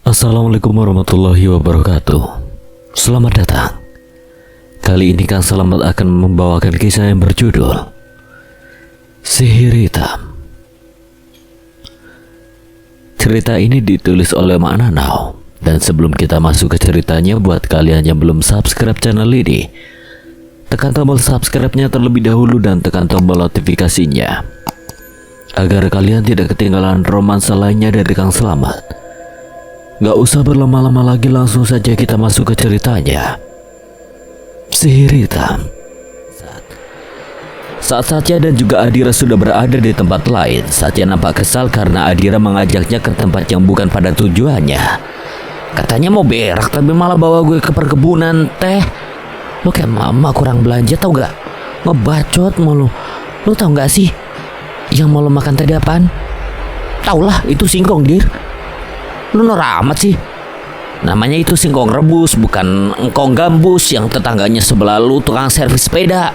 Assalamualaikum warahmatullahi wabarakatuh. Selamat datang. Kali ini Kang Selamat akan membawakan kisah yang berjudul Sihir Hitam. Cerita ini ditulis oleh Mak Nanau. Dan sebelum kita masuk ke ceritanya, buat kalian yang belum subscribe channel ini, tekan tombol subscribe-nya terlebih dahulu dan tekan tombol notifikasinya agar kalian tidak ketinggalan romansa lainnya dari Kang Selamat. Gak usah berlama-lama lagi, langsung saja kita masuk ke ceritanya. Sihir Hitam. Saat Satya dan juga Adira sudah berada di tempat lain, Satya nampak kesal karena Adira mengajaknya ke tempat yang bukan pada tujuannya. Katanya mau berak tapi malah bawa gue ke perkebunan teh. Lu kayak mama kurang belanja tau gak? Ngebacot mulu. Lu tau gak sih yang mau lu makan tadi apaan? Taulah, itu singkong, Dir. Lu norak amat sih. Namanya itu singkong rebus, bukan engkong gambus yang tetangganya sebelah lu tukang servis sepeda.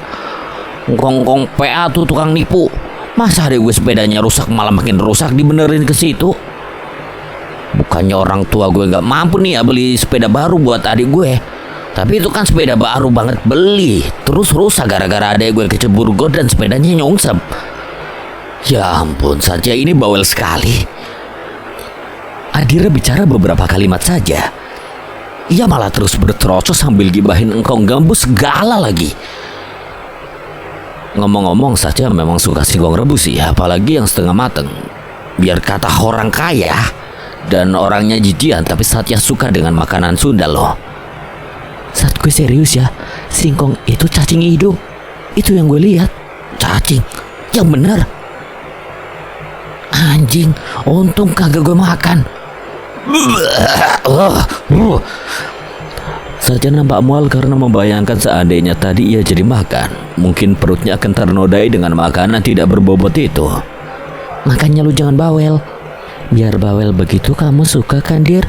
Engkong PA tuh tukang nipu. Masa ada gue sepedanya rusak malah makin rusak dibenerin ke situ? Bukannya orang tua gue gak mampu nih ya beli sepeda baru buat adik gue, tapi itu kan sepeda baru banget beli, terus rusak gara-gara adik gue kecebur got dan sepedanya nyungsep. Ya ampun, Satya ini bawel sekali. Adira bicara beberapa kalimat saja, ia malah terus berterocos sambil gibahin engkong gambus segala lagi. Ngomong-ngomong, Satya memang suka singkong rebus sih, apalagi yang setengah mateng. Biar kata orang kaya dan orangnya jijian, tapi Satya suka dengan makanan Sunda loh. Saat gue serius ya, singkong itu cacing hidung. Itu yang gue lihat, cacing. Yang bener. Anjing, untung kagak gue makan. Satya nampak mual karena membayangkan seandainya tadi ia jadi makan, mungkin perutnya akan ternodai dengan makanan tidak berbobot itu. Makanya lu jangan bawel. Biar bawel begitu kamu suka kan, Dir?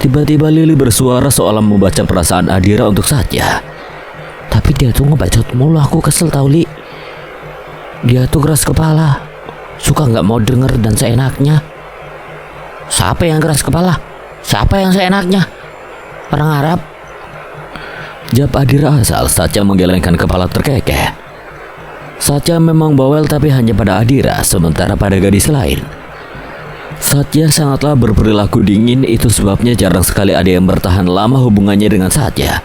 Tiba-tiba Lili bersuara seolah membaca perasaan Adira untuk Satya. Tapi dia tuh ngebacot mulu, aku kesel tau, Li. Dia tuh keras kepala, suka gak mau denger dan seenaknya. Siapa yang keras kepala? Siapa yang seenaknya? Orang Arab? Jawab Adira asal Satya menggelengkan kepala terkekeh. Satya memang bawel tapi hanya pada Adira, sementara pada gadis lain Satya sangatlah berperilaku dingin. Itu sebabnya jarang sekali ada yang bertahan lama hubungannya dengan Satya.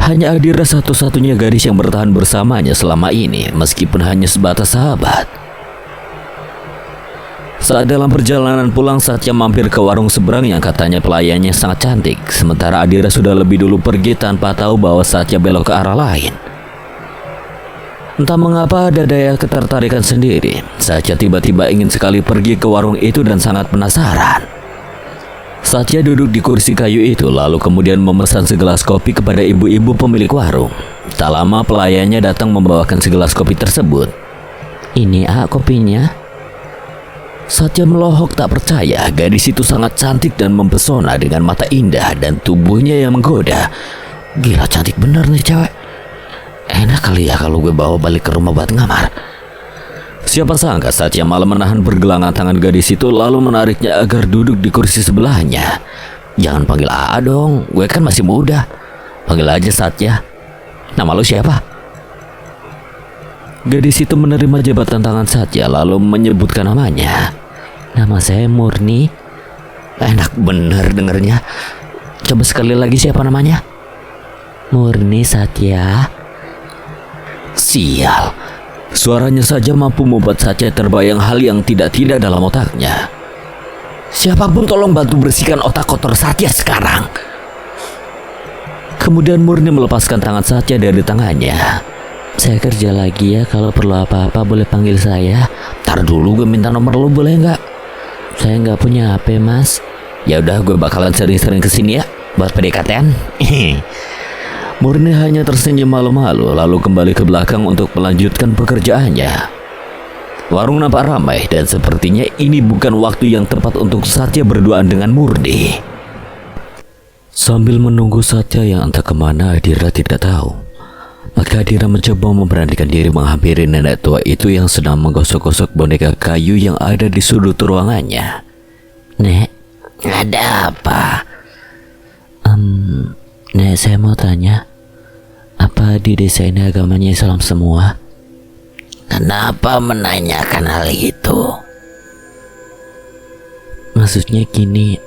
Hanya Adira satu-satunya gadis yang bertahan bersamanya selama ini, meskipun hanya sebatas sahabat. Saat dalam perjalanan pulang, Satya mampir ke warung seberang yang katanya pelayannya sangat cantik, sementara Adira sudah lebih dulu pergi tanpa tahu bahwa Satya belok ke arah lain. Entah mengapa ada daya ketertarikan sendiri, Satya tiba-tiba ingin sekali pergi ke warung itu dan sangat penasaran. Satya duduk di kursi kayu itu lalu kemudian memesan segelas kopi kepada ibu-ibu pemilik warung. Tak lama pelayannya datang membawakan segelas kopi tersebut. Ini kopinya. Satya melohok tak percaya, gadis itu sangat cantik dan mempesona dengan mata indah dan tubuhnya yang menggoda. Gila, cantik bener nih cewek. Enak kali ya kalau gue bawa balik ke rumah buat ngamar. Siapa sangka Satya malah menahan pergelangan tangan gadis itu lalu menariknya agar duduk di kursi sebelahnya. Jangan panggil A dong, gue kan masih muda. Panggil aja Satya. Nama lu siapa? Gadis itu menerima jabatan tangan Satya lalu menyebutkan namanya. Nama saya Murni. Enak bener dengernya. Coba sekali lagi, siapa namanya? Murni Satya. Sial, suaranya saja mampu membuat Satya terbayang hal yang tidak-tidak dalam otaknya. Siapapun tolong bantu bersihkan otak kotor Satya sekarang. Kemudian Murni melepaskan tangan Satya dari tangannya. Saya kerja lagi ya, kalau perlu apa-apa boleh panggil saya. Tar dulu, gue minta nomor lu boleh nggak? Saya nggak punya HP, Mas. Ya udah, gue bakalan sering-sering kesini ya buat PDKT-an. Murni hanya tersenyum malu-malu lalu kembali ke belakang untuk melanjutkan pekerjaannya. Warung nampak ramai dan sepertinya ini bukan waktu yang tepat untuk Satya berduaan dengan Murni. Sambil menunggu Satya yang entah kemana, Adira tidak tahu. Maka Adira mencoba memberanikan diri menghampiri nenek tua itu yang sedang menggosok-gosok boneka kayu yang ada di sudut ruangannya. Nek, Ada saya mau tanya, apa di desa ini agamanya Islam semua? Kenapa menanyakan hal itu? Maksudnya gini,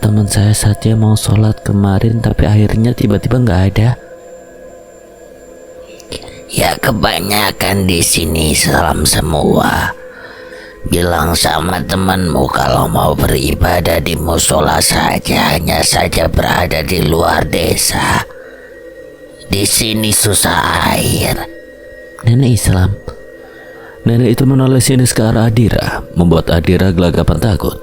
teman saya Satya mau sholat kemarin tapi akhirnya tiba-tiba nggak ada. Ya kebanyakan di sini Islam semua. Bilang sama temanmu kalau mau beribadah di musola saja, hanya saja berada di luar desa. Di sini susah air. Nenek Islam. Nenek itu menoleh sinis ke arah Adira, membuat Adira gelagapan takut.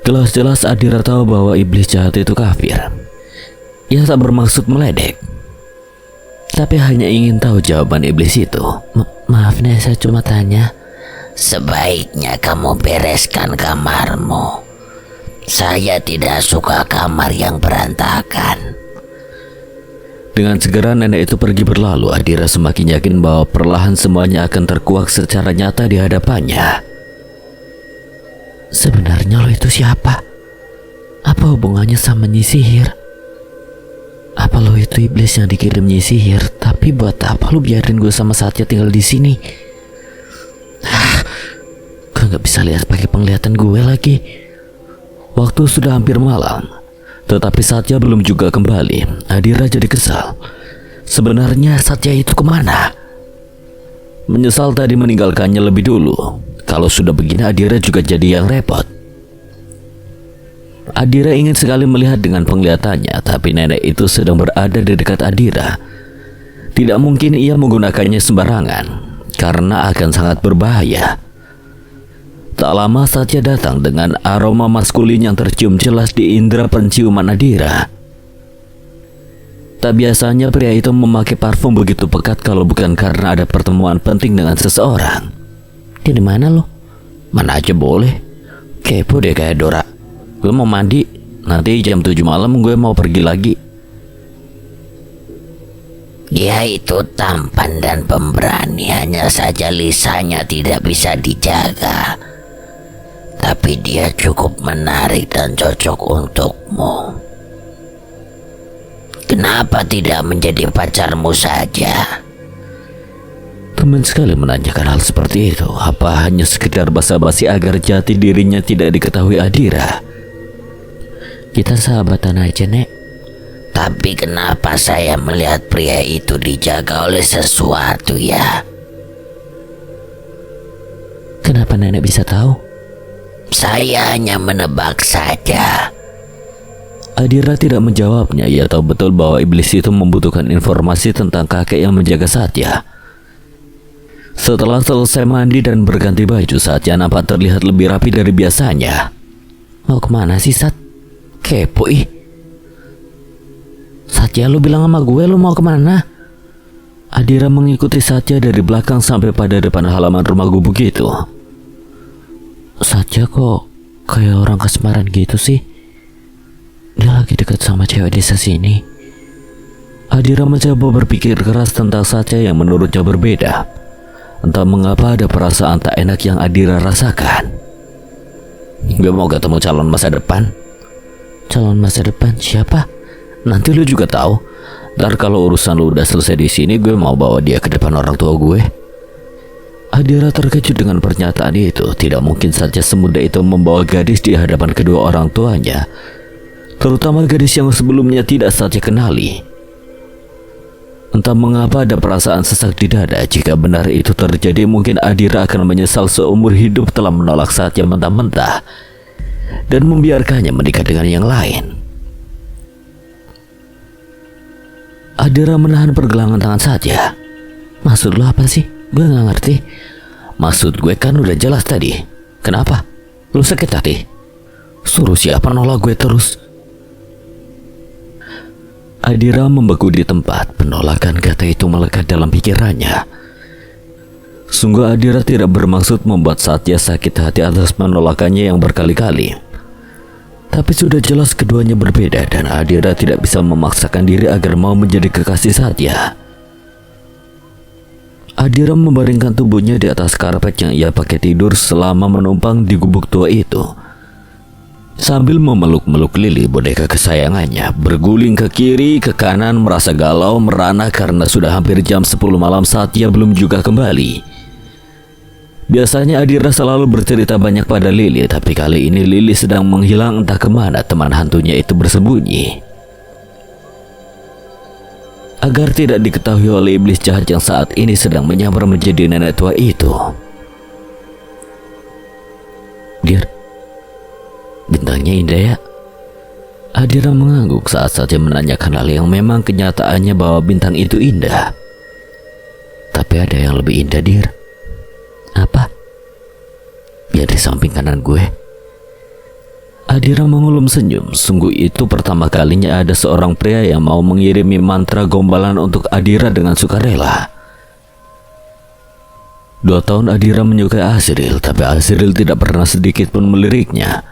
Jelas-jelas Adira tahu bahwa iblis jahat itu kafir. Ia tak bermaksud meledek, tapi hanya ingin tahu jawaban iblis itu. Maaf nih, saya cuma tanya. Sebaiknya kamu bereskan kamarmu. Saya tidak suka kamar yang berantakan. Dengan segera nenek itu pergi berlalu. Adira semakin yakin bahwa perlahan semuanya akan terkuak secara nyata di hadapannya. Sebenarnya lo itu siapa? Apa hubungannya sama Nyi Sihir? Apa lo itu iblis yang dikirim Nyi Sihir? Tapi buat apa lo biarin gue sama Satya tinggal di sini? Gue gak bisa lihat pakai penglihatan gue lagi. Waktu sudah hampir malam, tetapi Satya belum juga kembali. Adira jadi kesal. Sebenarnya Satya itu kemana? Menyesal tadi meninggalkannya lebih dulu. Kalau sudah begini Adira juga jadi yang repot. Adira ingin sekali melihat dengan penglihatannya, tapi nenek itu sedang berada di dekat Adira. Tidak mungkin ia menggunakannya sembarangan, karena akan sangat berbahaya. Tak lama Satya datang dengan aroma maskulin yang tercium jelas di indera penciuman Adira. Tak biasanya pria itu memakai parfum begitu pekat kalau bukan karena ada pertemuan penting dengan seseorang. Dia di mana lo? Mana aja boleh. Kepo deh kayak Dora. Gue mau mandi. Nanti jam 7 malam gue mau pergi lagi. Dia itu tampan dan pemberani, hanya saja lisannya tidak bisa dijaga. Tapi dia cukup menarik dan cocok untukmu. Kenapa tidak menjadi pacarmu saja? Teman sekali menanyakan hal seperti itu. Apa hanya sekedar basa-basi agar jati dirinya tidak diketahui Adira? Kita sahabatan aja, Nek. Tapi kenapa saya melihat pria itu dijaga oleh sesuatu ya? Kenapa nenek bisa tahu? Saya hanya menebak saja. Adira tidak menjawabnya. Ia tahu betul bahwa iblis itu membutuhkan informasi tentang kakek yang menjaga Satya. Setelah selesai mandi dan berganti baju, Satya nampak terlihat lebih rapi dari biasanya. Mau kemana sih, Sat? Kepo ih. Satya, lu bilang sama gue lu mau kemana? Adira mengikuti Satya dari belakang sampai pada depan halaman rumah gubuk itu. Satya kok kayak orang kasmaran gitu sih? Dia lagi dekat sama cewek desa sini. Adira mencoba berpikir keras tentang Satya yang menurutnya berbeda. Entah mengapa ada perasaan tak enak yang Adira rasakan. Gue mau ketemu calon masa depan. Calon masa depan siapa? Nanti lu juga tahu. Ntar kalau urusan lu udah selesai di sini, gue mau bawa dia ke depan orang tua gue. Adira terkejut dengan pernyataan itu. Tidak mungkin saja semudah itu membawa gadis di hadapan kedua orang tuanya, terutama gadis yang sebelumnya tidak Satya kenali. Entah mengapa ada perasaan sesak di dada. Jika benar itu terjadi, mungkin Adira akan menyesal seumur hidup telah menolak Satya mentah-mentah dan membiarkannya menikah dengan yang lain. Adira menahan pergelangan tangan Satya. Maksud lo apa sih? Gue gak ngerti. Maksud gue kan udah jelas tadi. Kenapa? Lu sakit hati? Suruh siapa nolak gue terus? Adira membeku di tempat. Penolakan kata itu melekat dalam pikirannya. Sungguh Adira tidak bermaksud membuat Satya sakit hati atas penolakannya yang berkali-kali. Tapi sudah jelas keduanya berbeda dan Adira tidak bisa memaksakan diri agar mau menjadi kekasih Satya. Adira membaringkan tubuhnya di atas karpet yang ia pakai tidur selama menumpang di gubuk tua itu. Sambil memeluk-meluk Lily, boneka kesayangannya, berguling ke kiri, ke kanan, merasa galau, merana karena sudah hampir jam 10 malam saat ia belum juga kembali. Biasanya Adira selalu bercerita banyak pada Lily, tapi kali ini Lily sedang menghilang entah kemana teman hantunya itu bersembunyi. Agar tidak diketahui oleh iblis jahat yang saat ini sedang menyamar menjadi nenek tua itu. Dir, bintangnya indah ya. Adira mengangguk saat saja menanyakan hal yang memang kenyataannya bahwa bintang itu indah. Tapi ada yang lebih indah, Dir. Apa? Ya, di samping kanan gue. Adira mengulum senyum. Sungguh itu pertama kalinya ada seorang pria yang mau mengirimi mantra gombalan untuk Adira dengan sukarela. 2 tahun Adira menyukai Asriel, tapi Asriel tidak pernah sedikit pun meliriknya.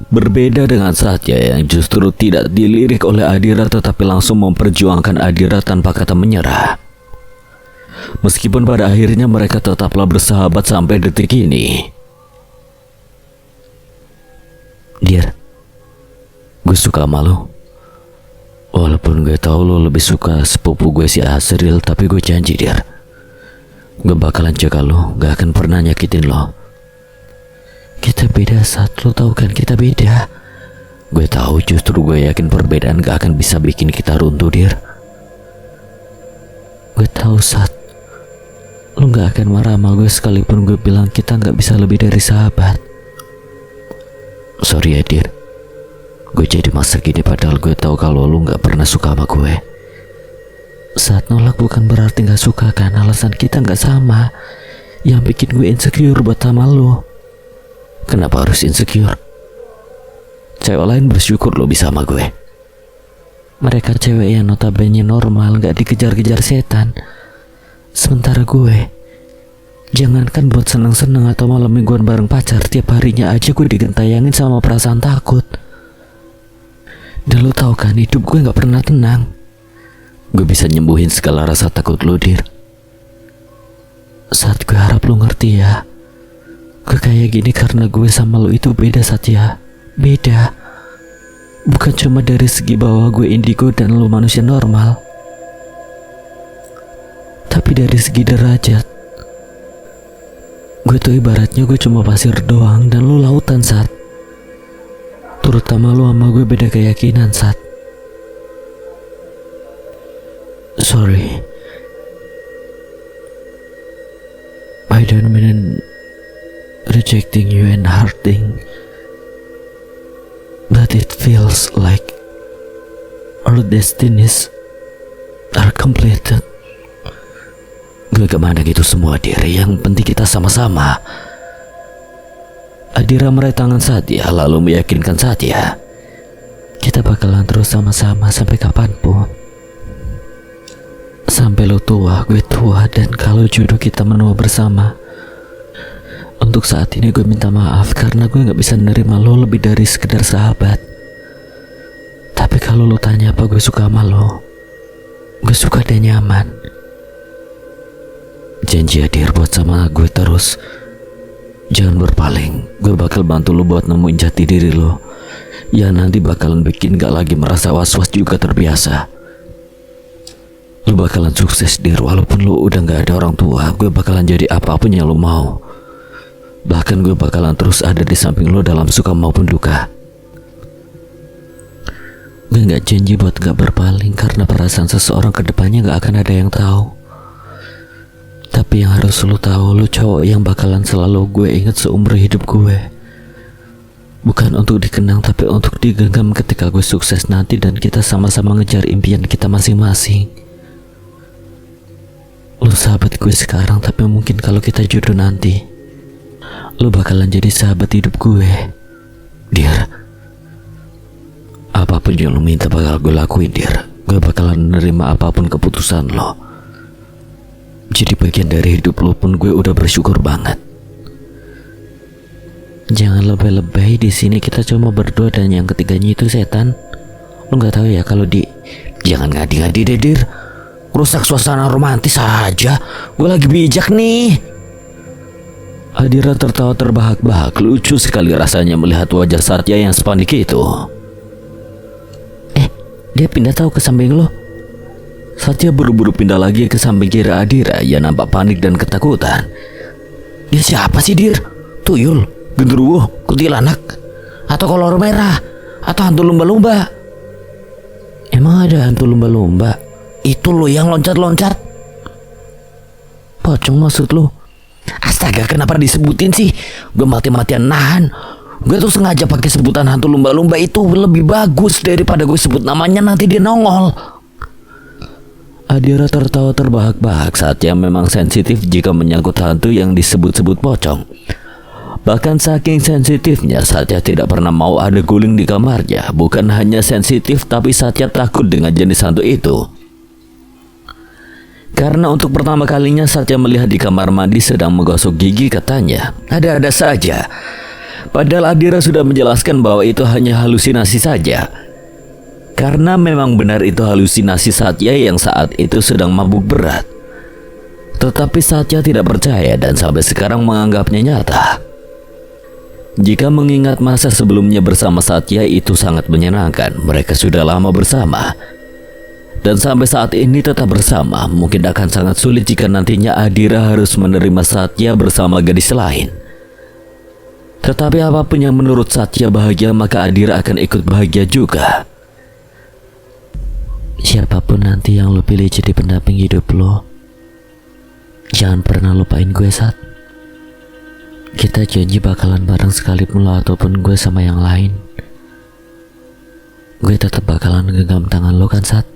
Berbeda dengan Satya yang justru tidak dilirik oleh Adira tetapi langsung memperjuangkan Adira tanpa kata menyerah. Meskipun pada akhirnya mereka tetaplah bersahabat sampai detik ini. Dir, gue suka sama lo. Walaupun gue tahu lo lebih suka sepupu gue si Asriel, tapi gue janji, Dir, gue bakalan jaga lo, gak akan pernah nyakitin lo. Kita beda Sat, lo tahu kan kita beda. Gue tahu, justru gue yakin perbedaan gak akan bisa bikin kita runtuh, Dir. Gue tahu Sat, lo gak akan marah sama gue sekalipun gue bilang kita gak bisa lebih dari sahabat. Sorry ya, Dir, gue jadi masa gini padahal gue tahu kalau lo gak pernah suka sama gue. Saat nolak bukan berarti gak suka kan, alasan kita gak sama. Yang bikin gue insecure buat sama lo. Kenapa harus insecure? Cewek lain bersyukur lo bisa sama gue. Mereka cewek yang notabene normal, gak dikejar-kejar setan. Sementara gue, jangankan buat seneng-seneng atau malam mingguan bareng pacar, tiap harinya aja gue digentayangin sama perasaan takut. Dan lo tau kan, hidup gue gak pernah tenang. Gue bisa nyembuhin segala rasa takut lo, Dir. Saat gue harap lo ngerti ya, gue kayak gini karena gue sama lo itu beda, Satya. Beda. Bukan cuma dari segi bahwa gue indigo dan lo manusia normal, tapi dari segi derajat. Gue tuh ibaratnya gue cuma pasir doang dan lo lautan, Sat. Terutama lo sama gue beda keyakinan, Sat. Sorry, I don't mean rejecting you and hurting, but it feels like our destinies are completed. Gue kemana gitu semua, Dir. Yang penting kita sama-sama. Adira meraih tangan Satya lalu meyakinkan Satya, kita bakalan terus sama-sama sampai kapanpun. Sampai lo tua, gue tua, dan kalau jodoh kita menua bersama. Untuk saat ini gue minta maaf karena gue gak bisa nerima lo lebih dari sekedar sahabat. Tapi kalau lo tanya apa gue suka sama lo, gue suka dan nyaman. Janji ya, Dir, buat sama gue terus. Jangan berpaling. Gue bakal bantu lo buat nemuin jati diri lo. Ya nanti bakalan bikin gak lagi merasa was-was juga terbiasa. Lo bakalan sukses, Dir. Walaupun lo udah gak ada orang tua, gue bakalan jadi apapun yang lo mau. Bahkan gue bakalan terus ada di samping lo dalam suka maupun duka. Gue gak janji buat gak berpaling karena perasaan seseorang ke depannya gak akan ada yang tahu. Tapi yang harus lo tahu, lo cowok yang bakalan selalu gue ingat seumur hidup gue. Bukan untuk dikenang, tapi untuk digenggam ketika gue sukses nanti dan kita sama-sama ngejar impian kita masing-masing. Lo sahabat gue sekarang, tapi mungkin kalau kita jodoh nanti, lo bakalan jadi sahabat hidup gue, Dir. Apapun yang lo minta bakal gue lakuin, Dir. Gue bakalan nerima apapun keputusan lo. Jadi bagian dari hidup lo pun gue udah bersyukur banget. Jangan lebay-lebay, di sini kita cuma berdua dan yang ketiganya itu setan. Lo nggak tahu ya kalau di... Jangan ngadi-ngadi deh, Dir. Rusak suasana romantis aja. Gue lagi bijak nih. Adira tertawa terbahak-bahak. Lucu sekali rasanya melihat wajah Satya yang sepanik itu. Dia pindah tahu ke samping lo. Satya buru-buru pindah lagi ke samping kiri Adira. Ia nampak panik dan ketakutan. Dia siapa sih, Dir? Tuyul, genderuwo, kuntilanak, atau kolor merah, atau hantu lumba-lumba? Emang ada hantu lumba-lumba? Itu lo yang loncat-loncat. Pocong maksud lo? Astaga, kenapa disebutin sih? Gue mati-matian nahan. Gue tuh sengaja pakai sebutan hantu lumba-lumba itu lebih bagus daripada gue sebut namanya, nanti dia nongol. Adira tertawa terbahak-bahak. Satya memang sensitif jika menyangkut hantu yang disebut-sebut pocong. Bahkan saking sensitifnya, Satya tidak pernah mau ada guling di kamarnya. Bukan hanya sensitif, tapi Satya takut dengan jenis hantu itu. Karena untuk pertama kalinya Satya melihat di kamar mandi sedang menggosok gigi, katanya ada-ada saja. Padahal Adira sudah menjelaskan bahwa itu hanya halusinasi saja. Karena memang benar itu halusinasi Satya yang saat itu sedang mabuk berat. Tetapi Satya tidak percaya dan sampai sekarang menganggapnya nyata. Jika mengingat masa sebelumnya bersama Satya, itu sangat menyenangkan. Mereka sudah lama bersama dan sampai saat ini tetap bersama. Mungkin akan sangat sulit jika nantinya Adira harus menerima Satya bersama gadis lain. Tetapi apapun yang menurut Satya bahagia, maka Adira akan ikut bahagia juga. Siapapun nanti yang lo pilih jadi pendamping hidup lo, jangan pernah lupain gue, Sat. Kita janji bakalan bareng sekalipun lo ataupun gue sama yang lain. Gue tetap bakalan genggam tangan lo kan, Sat.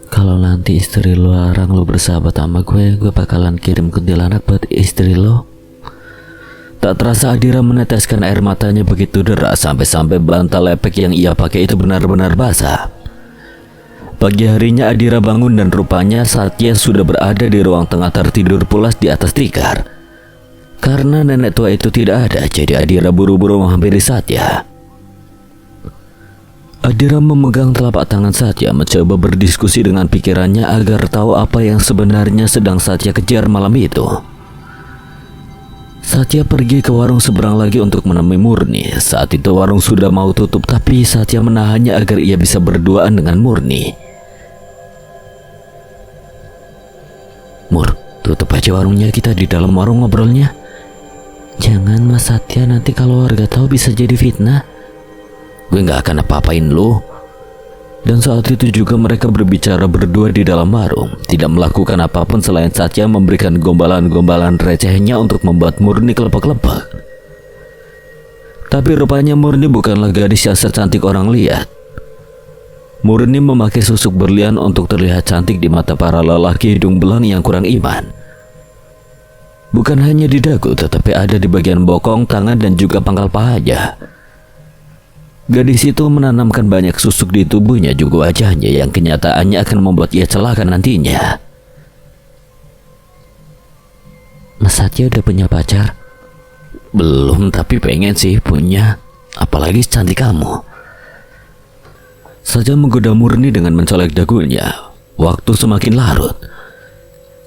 Kalau nanti istri lo larang lo bersahabat sama gue bakalan kirim kuntilanak buat istri lo. Tak terasa Adira meneteskan air matanya begitu deras sampai-sampai bantal lepek yang ia pakai itu benar-benar basah. Pagi harinya Adira bangun dan rupanya Satya sudah berada di ruang tengah tertidur pulas di atas tikar. Karena nenek tua itu tidak ada, jadi Adira buru-buru menghampiri Satya. Adira memegang telapak tangan Satya, mencoba berdiskusi dengan pikirannya agar tahu apa yang sebenarnya sedang Satya kejar malam itu. Satya pergi ke warung seberang lagi untuk menemui Murni. Saat itu warung sudah mau tutup, tapi Satya menahannya agar ia bisa berduaan dengan Murni. Mur, tutup aja warungnya, kita di dalam warung ngobrolnya. Jangan Mas Satya, nanti kalau warga tahu bisa jadi fitnah. Gue gak akan apa-apain lo. Dan saat itu juga mereka berbicara berdua di dalam warung, tidak melakukan apapun selain Satya memberikan gombalan-gombalan recehnya untuk membuat Murni kelepek-lepek. Tapi rupanya Murni bukanlah gadis yang secantik orang lihat. Murni memakai susuk berlian untuk terlihat cantik di mata para lelaki hidung belang yang kurang iman. Bukan hanya di dagu, tetapi ada di bagian bokong, tangan, dan juga pangkal pahanya. Gadis itu menanamkan banyak susuk di tubuhnya, juga wajahnya yang kenyataannya akan membuat ia celaka nantinya. Mas Satya udah punya pacar? Belum, tapi pengen sih punya. Apalagi secantik kamu. Satya menggoda Murni dengan mencolek dagunya. Waktu semakin larut.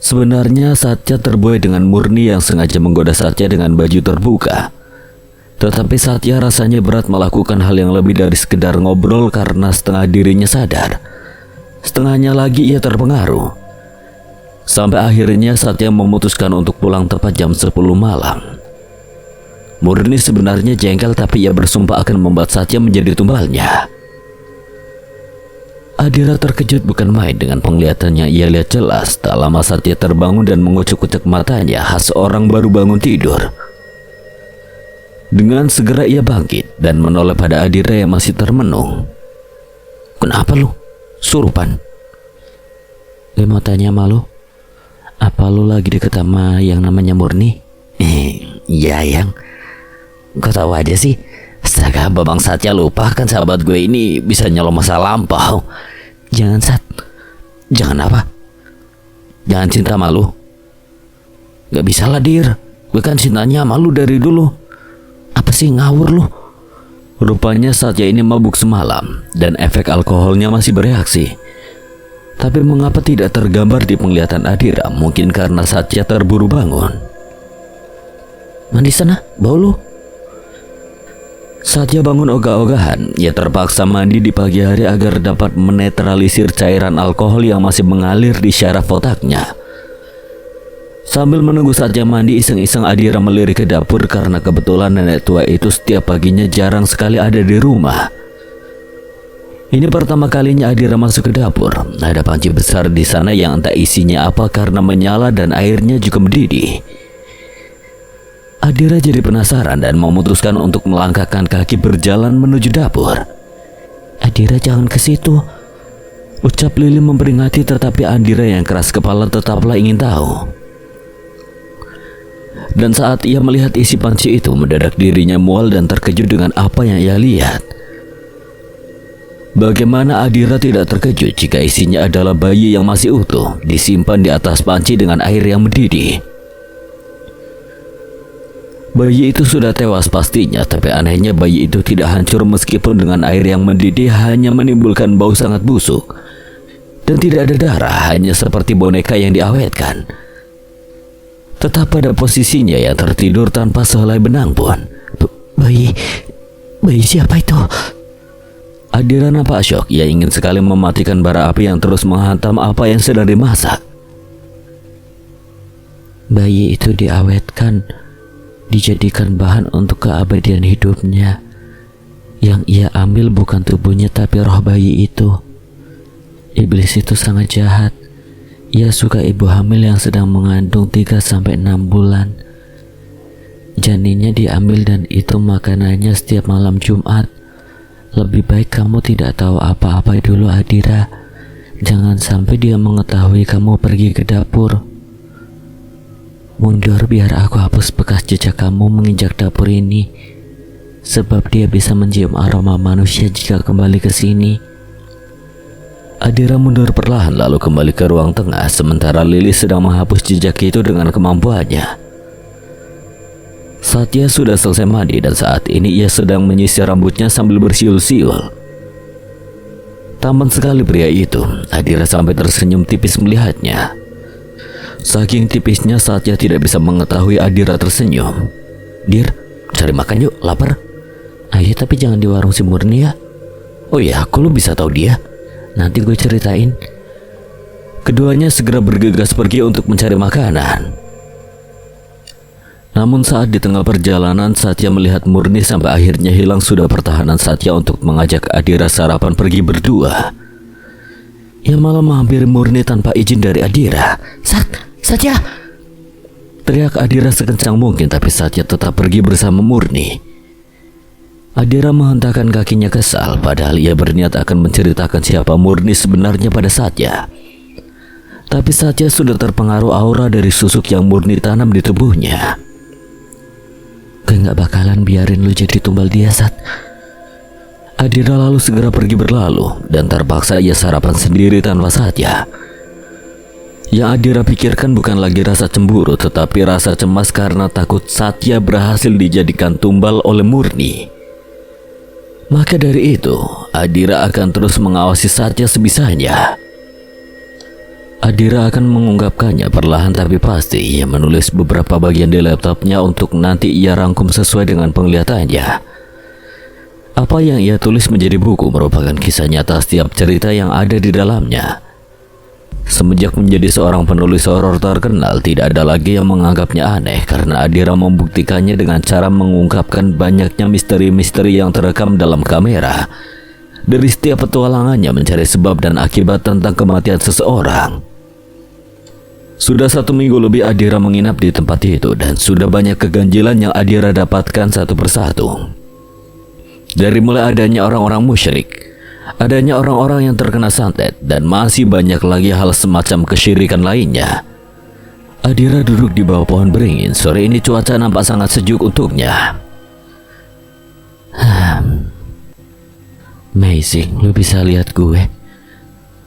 Sebenarnya Satya terbuai dengan Murni yang sengaja menggoda Satya dengan baju terbuka. Tetapi Satya rasanya berat melakukan hal yang lebih dari sekedar ngobrol karena setengah dirinya sadar, setengahnya lagi ia terpengaruh. Sampai akhirnya Satya memutuskan untuk pulang tepat jam 10 malam. Murni sebenarnya jengkel, tapi ia bersumpah akan membuat Satya menjadi tumbalnya. Adira terkejut bukan main dengan penglihatannya. Ia lihat jelas. Tak lama Satya terbangun dan mengucuk-ucuk matanya khas orang baru bangun tidur. Dengan segera ia bangkit dan menoleh pada Adira yang masih termenung. Kenapa lu? Surupan? Gue mau tanya sama lu, apa lu lagi deket sama yang namanya Murni? Iya yang. Kau tahu aja sih. Astaga, Babang Satya lupa kan sahabat gue ini bisa nyolong masa lampau. Jangan Sat. Jangan apa? Jangan cinta sama lu. Gak bisa lah Dir. Gue kan cintanya sama lu dari dulu. Apa sih ngawur lu? Rupanya Satya ini mabuk semalam dan efek alkoholnya masih bereaksi. Tapi mengapa tidak tergambar di penglihatan Adira? Mungkin karena Satya terburu bangun. mandi sana, bau lu. Satya bangun ogah-ogahan. Ia terpaksa mandi di pagi hari agar dapat menetralisir cairan alkohol yang masih mengalir di syaraf otaknya. Sambil menunggu Satya mandi, iseng-iseng Adira melirik ke dapur karena kebetulan nenek tua itu setiap paginya jarang sekali ada di rumah. Ini pertama kalinya Adira masuk ke dapur. Ada panci besar di sana yang entah isinya apa karena menyala dan airnya juga mendidih. Adira jadi penasaran dan memutuskan untuk melangkahkan kaki berjalan menuju dapur. Adira, jangan ke situ, ucap Lili memperingati, tetapi Adira yang keras kepala tetaplah ingin tahu. Dan saat ia melihat isi panci itu, mendadak dirinya mual dan terkejut dengan apa yang ia lihat. Bagaimana Adira tidak terkejut jika isinya adalah bayi yang masih utuh, disimpan di atas panci dengan air yang mendidih. Bayi itu sudah tewas pastinya, tapi anehnya bayi itu tidak hancur meskipun dengan air yang mendidih hanya menimbulkan bau sangat busuk. Dan tidak ada darah, hanya seperti boneka yang diawetkan. Tetap pada posisinya yang tertidur tanpa sehelai benang pun. Bayi siapa itu? Adira nampak syok. Ia ingin sekali mematikan bara api yang terus menghantam apa yang sedang dimasak. Bayi itu diawetkan, dijadikan bahan untuk keabadian hidupnya. Yang ia ambil bukan tubuhnya tapi roh bayi itu. Iblis itu sangat jahat. Ia suka ibu hamil yang sedang mengandung 3-6 bulan. Janinnya diambil dan itu makanannya setiap malam Jumat. Lebih baik kamu tidak tahu apa-apa dulu, Adira. Jangan sampai dia mengetahui kamu pergi ke dapur. Mundur biar aku hapus bekas jejak kamu menginjak dapur ini. Sebab dia bisa mencium aroma manusia jika kembali ke sini. Adira mundur perlahan lalu kembali ke ruang tengah, sementara Lili sedang menghapus jejak itu dengan kemampuannya. Satya sudah selesai mandi dan saat ini ia sedang menyisir rambutnya sambil bersiul-siul. Tampan sekali pria itu. Adira sampai tersenyum tipis melihatnya. Saking tipisnya Satya tidak bisa mengetahui Adira tersenyum. Dir, cari makan yuk, lapar. Ayo, tapi jangan di warung si Murni ya. Oh ya, kok lu bisa tahu dia? Nanti gue ceritain. Keduanya segera bergegas pergi untuk mencari makanan. Namun saat di tengah perjalanan Satya melihat Murni sampai akhirnya hilang sudah pertahanan Satya untuk mengajak Adira sarapan pergi berdua. Ia malah menghampiri Murni tanpa izin dari Adira. Satya! Teriak Adira sekencang mungkin, tapi Satya tetap pergi bersama Murni. Adira menghentakkan kakinya kesal, padahal ia berniat akan menceritakan siapa Murni sebenarnya pada Satya. Tapi Satya sudah terpengaruh aura dari susuk yang Murni tanam di tubuhnya. Gue gak bakalan biarin lu jadi tumbal dia, Sat. Adira lalu segera pergi berlalu, dan terpaksa ia sarapan sendiri tanpa Satya. Yang Adira pikirkan bukan lagi rasa cemburu, tetapi rasa cemas karena takut Satya berhasil dijadikan tumbal oleh Murni. Maka dari itu, Adira akan terus mengawasi Satya sebisanya. Adira akan mengungkapkannya perlahan tapi pasti. Ia menulis beberapa bagian di laptopnya untuk nanti ia rangkum sesuai dengan penglihatannya. Apa yang ia tulis menjadi buku merupakan kisah nyata setiap cerita yang ada di dalamnya. Semenjak menjadi seorang penulis horor terkenal, tidak ada lagi yang menganggapnya aneh karena Adira membuktikannya dengan cara mengungkapkan banyaknya misteri-misteri yang terekam dalam kamera. Dari setiap petualangannya mencari sebab dan akibat tentang kematian seseorang. Sudah 1 minggu lebih Adira menginap di tempat itu dan sudah banyak keganjilan yang Adira dapatkan satu persatu. Dari mulai adanya orang-orang musyrik, adanya orang-orang yang terkena santet, dan masih banyak lagi hal semacam kesyirikan lainnya. Adira duduk di bawah pohon beringin. Sore ini cuaca nampak sangat sejuk untuknya. Amazing, lu bisa lihat gue.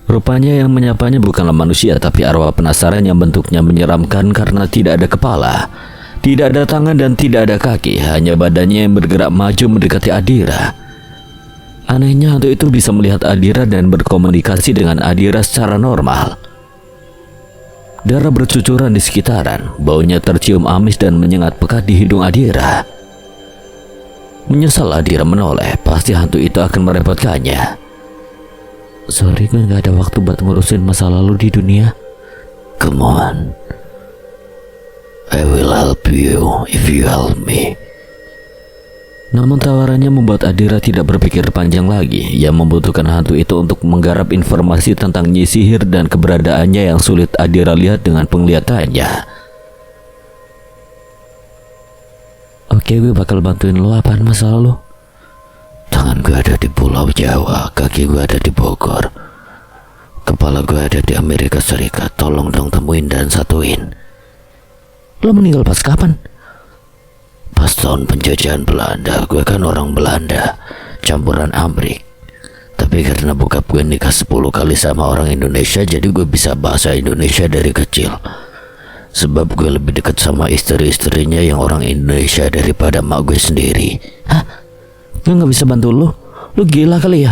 Rupanya yang menyapanya bukanlah manusia, tapi arwah penasaran yang bentuknya menyeramkan karena tidak ada kepala, tidak ada tangan dan tidak ada kaki. Hanya badannya yang bergerak maju mendekati Adira. Anehnya hantu itu bisa melihat Adira dan berkomunikasi dengan Adira secara normal. Darah bercucuran di sekitaran, baunya tercium amis dan menyengat pekat di hidung Adira. Menyesal Adira menoleh, pasti hantu itu akan merepotkannya. Sorry, gue gak ada waktu buat ngurusin masa lalu di dunia. Come on, I will help you if you help me. Namun tawarannya membuat Adira tidak berpikir panjang lagi. Ia membutuhkan hantu itu untuk menggarap informasi tentang Nyi Sihir dan keberadaannya yang sulit Adira lihat dengan penglihatannya. Oke, gue bakal bantuin lo. Apaan masalah lo? Tangan gue ada di Pulau Jawa, kaki gue ada di Bogor, kepala gue ada di Amerika Serikat. Tolong dong temuin dan satuin. Lo meninggal pas kapan? Pas tahun penjajahan Belanda. Gue kan orang Belanda, campuran Amrik. Tapi karena bokap gue nikah 10 kali sama orang Indonesia, jadi gue bisa bahasa Indonesia dari kecil. Sebab gue lebih dekat sama istri-istrinya yang orang Indonesia daripada mak gue sendiri. Hah? Gue gak bisa bantu lo? Lo gila kali ya?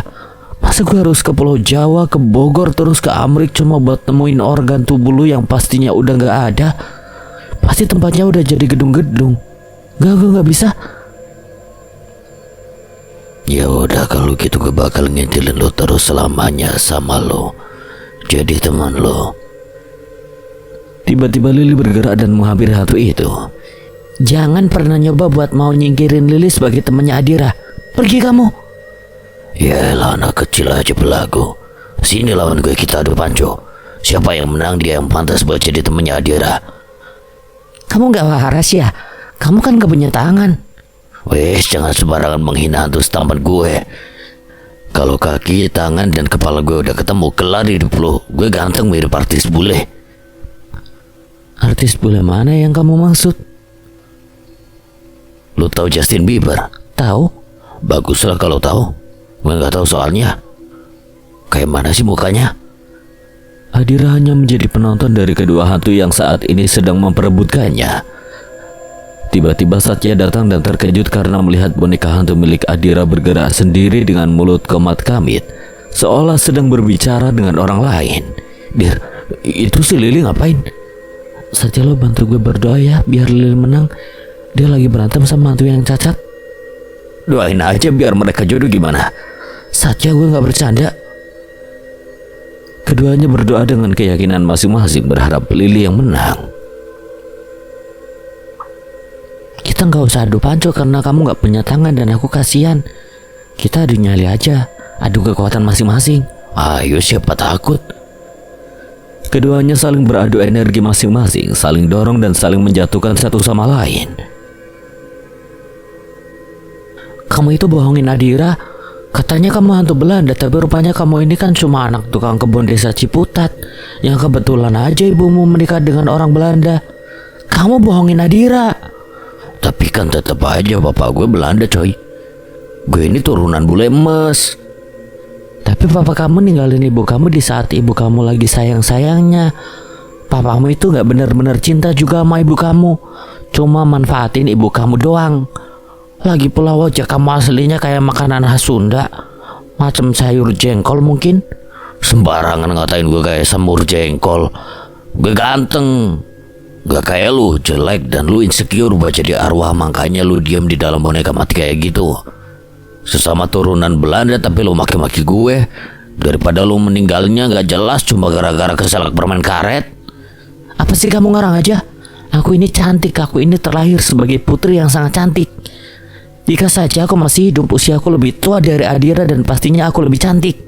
Masa gue harus ke Pulau Jawa, ke Bogor, terus ke Amrik cuma buat temuin organ tubuh lo yang pastinya udah gak ada? Pasti tempatnya udah jadi gedung-gedung. Gak, gue gak bisa. Ya udah, kalau gitu gue bakal ngintilin lo terus selamanya sama lo, jadi teman lo. Tiba-tiba Lili bergerak dan menghampiri hantu itu. Jangan pernah nyoba buat mau nyingkirin Lili sebagai temannya Adira. Pergi kamu. Yaelah, anak kecil aja belagu. Sini lawan gue, kita adu panco. Siapa yang menang dia yang pantas buat jadi temannya Adira. Kamu gak waras ya? Kamu kan gak punya tangan. Wes, jangan sembarangan menghina hantu setampan gue. Kalau kaki, tangan, dan kepala gue udah ketemu, kelar hidup lo. Gue ganteng mirip artis bule. Artis bule mana yang kamu maksud? Lo tahu Justin Bieber? Tahu? Baguslah kalau tahu. Gue nggak tahu soalnya. Kayak mana sih mukanya? Adira hanya menjadi penonton dari kedua hantu yang saat ini sedang memperebutkannya. Tiba-tiba Satya datang dan terkejut karena melihat boneka hantu milik Adira bergerak sendiri dengan mulut komat kamit, seolah sedang berbicara dengan orang lain. Dir, itu si Lili ngapain? Satya, lo bantu gue berdoa ya biar Lili menang. Dia lagi berantem sama hantu yang cacat. Doain aja biar mereka jodoh gimana? Satya, gue gak bercanda. Keduanya berdoa dengan keyakinan masing-masing berharap Lili yang menang. Kita gak usah adu panco karena kamu gak punya tangan dan aku kasihan. Kita adu nyali aja, adu kekuatan masing-masing. Ayo, siapa takut? Keduanya saling beradu energi masing-masing, saling dorong dan saling menjatuhkan satu sama lain. Kamu itu bohongin Adira. Katanya kamu hantu Belanda, tapi rupanya kamu ini kan cuma anak tukang kebun desa Ciputat yang kebetulan aja ibumu menikah dengan orang Belanda. Kamu bohongin Adira. Tapi kan tetap aja bapak gue Belanda, coy. Gue ini turunan bule emas. Tapi papa kamu ninggalin ibu kamu di saat ibu kamu lagi sayang-sayangnya. Papamu itu gak benar-benar cinta juga sama ibu kamu, cuma manfaatin ibu kamu doang. Lagi pula wajah kamu aslinya kayak makanan khas Sunda, macam sayur jengkol mungkin. Sembarangan ngatain gue kayak semur jengkol. Gue ganteng, gak kayak lu jelek dan lu insecure buat jadi arwah, makanya lu diam di dalam boneka mati kayak gitu. Sesama turunan Belanda tapi lu maki-maki gue. Daripada lu meninggalnya gak jelas cuma gara-gara keselak permen karet. Apa sih kamu ngarang aja? Aku ini cantik, aku ini terlahir sebagai putri yang sangat cantik. Jika saja aku masih hidup, usiaku lebih tua dari Adira dan pastinya aku lebih cantik.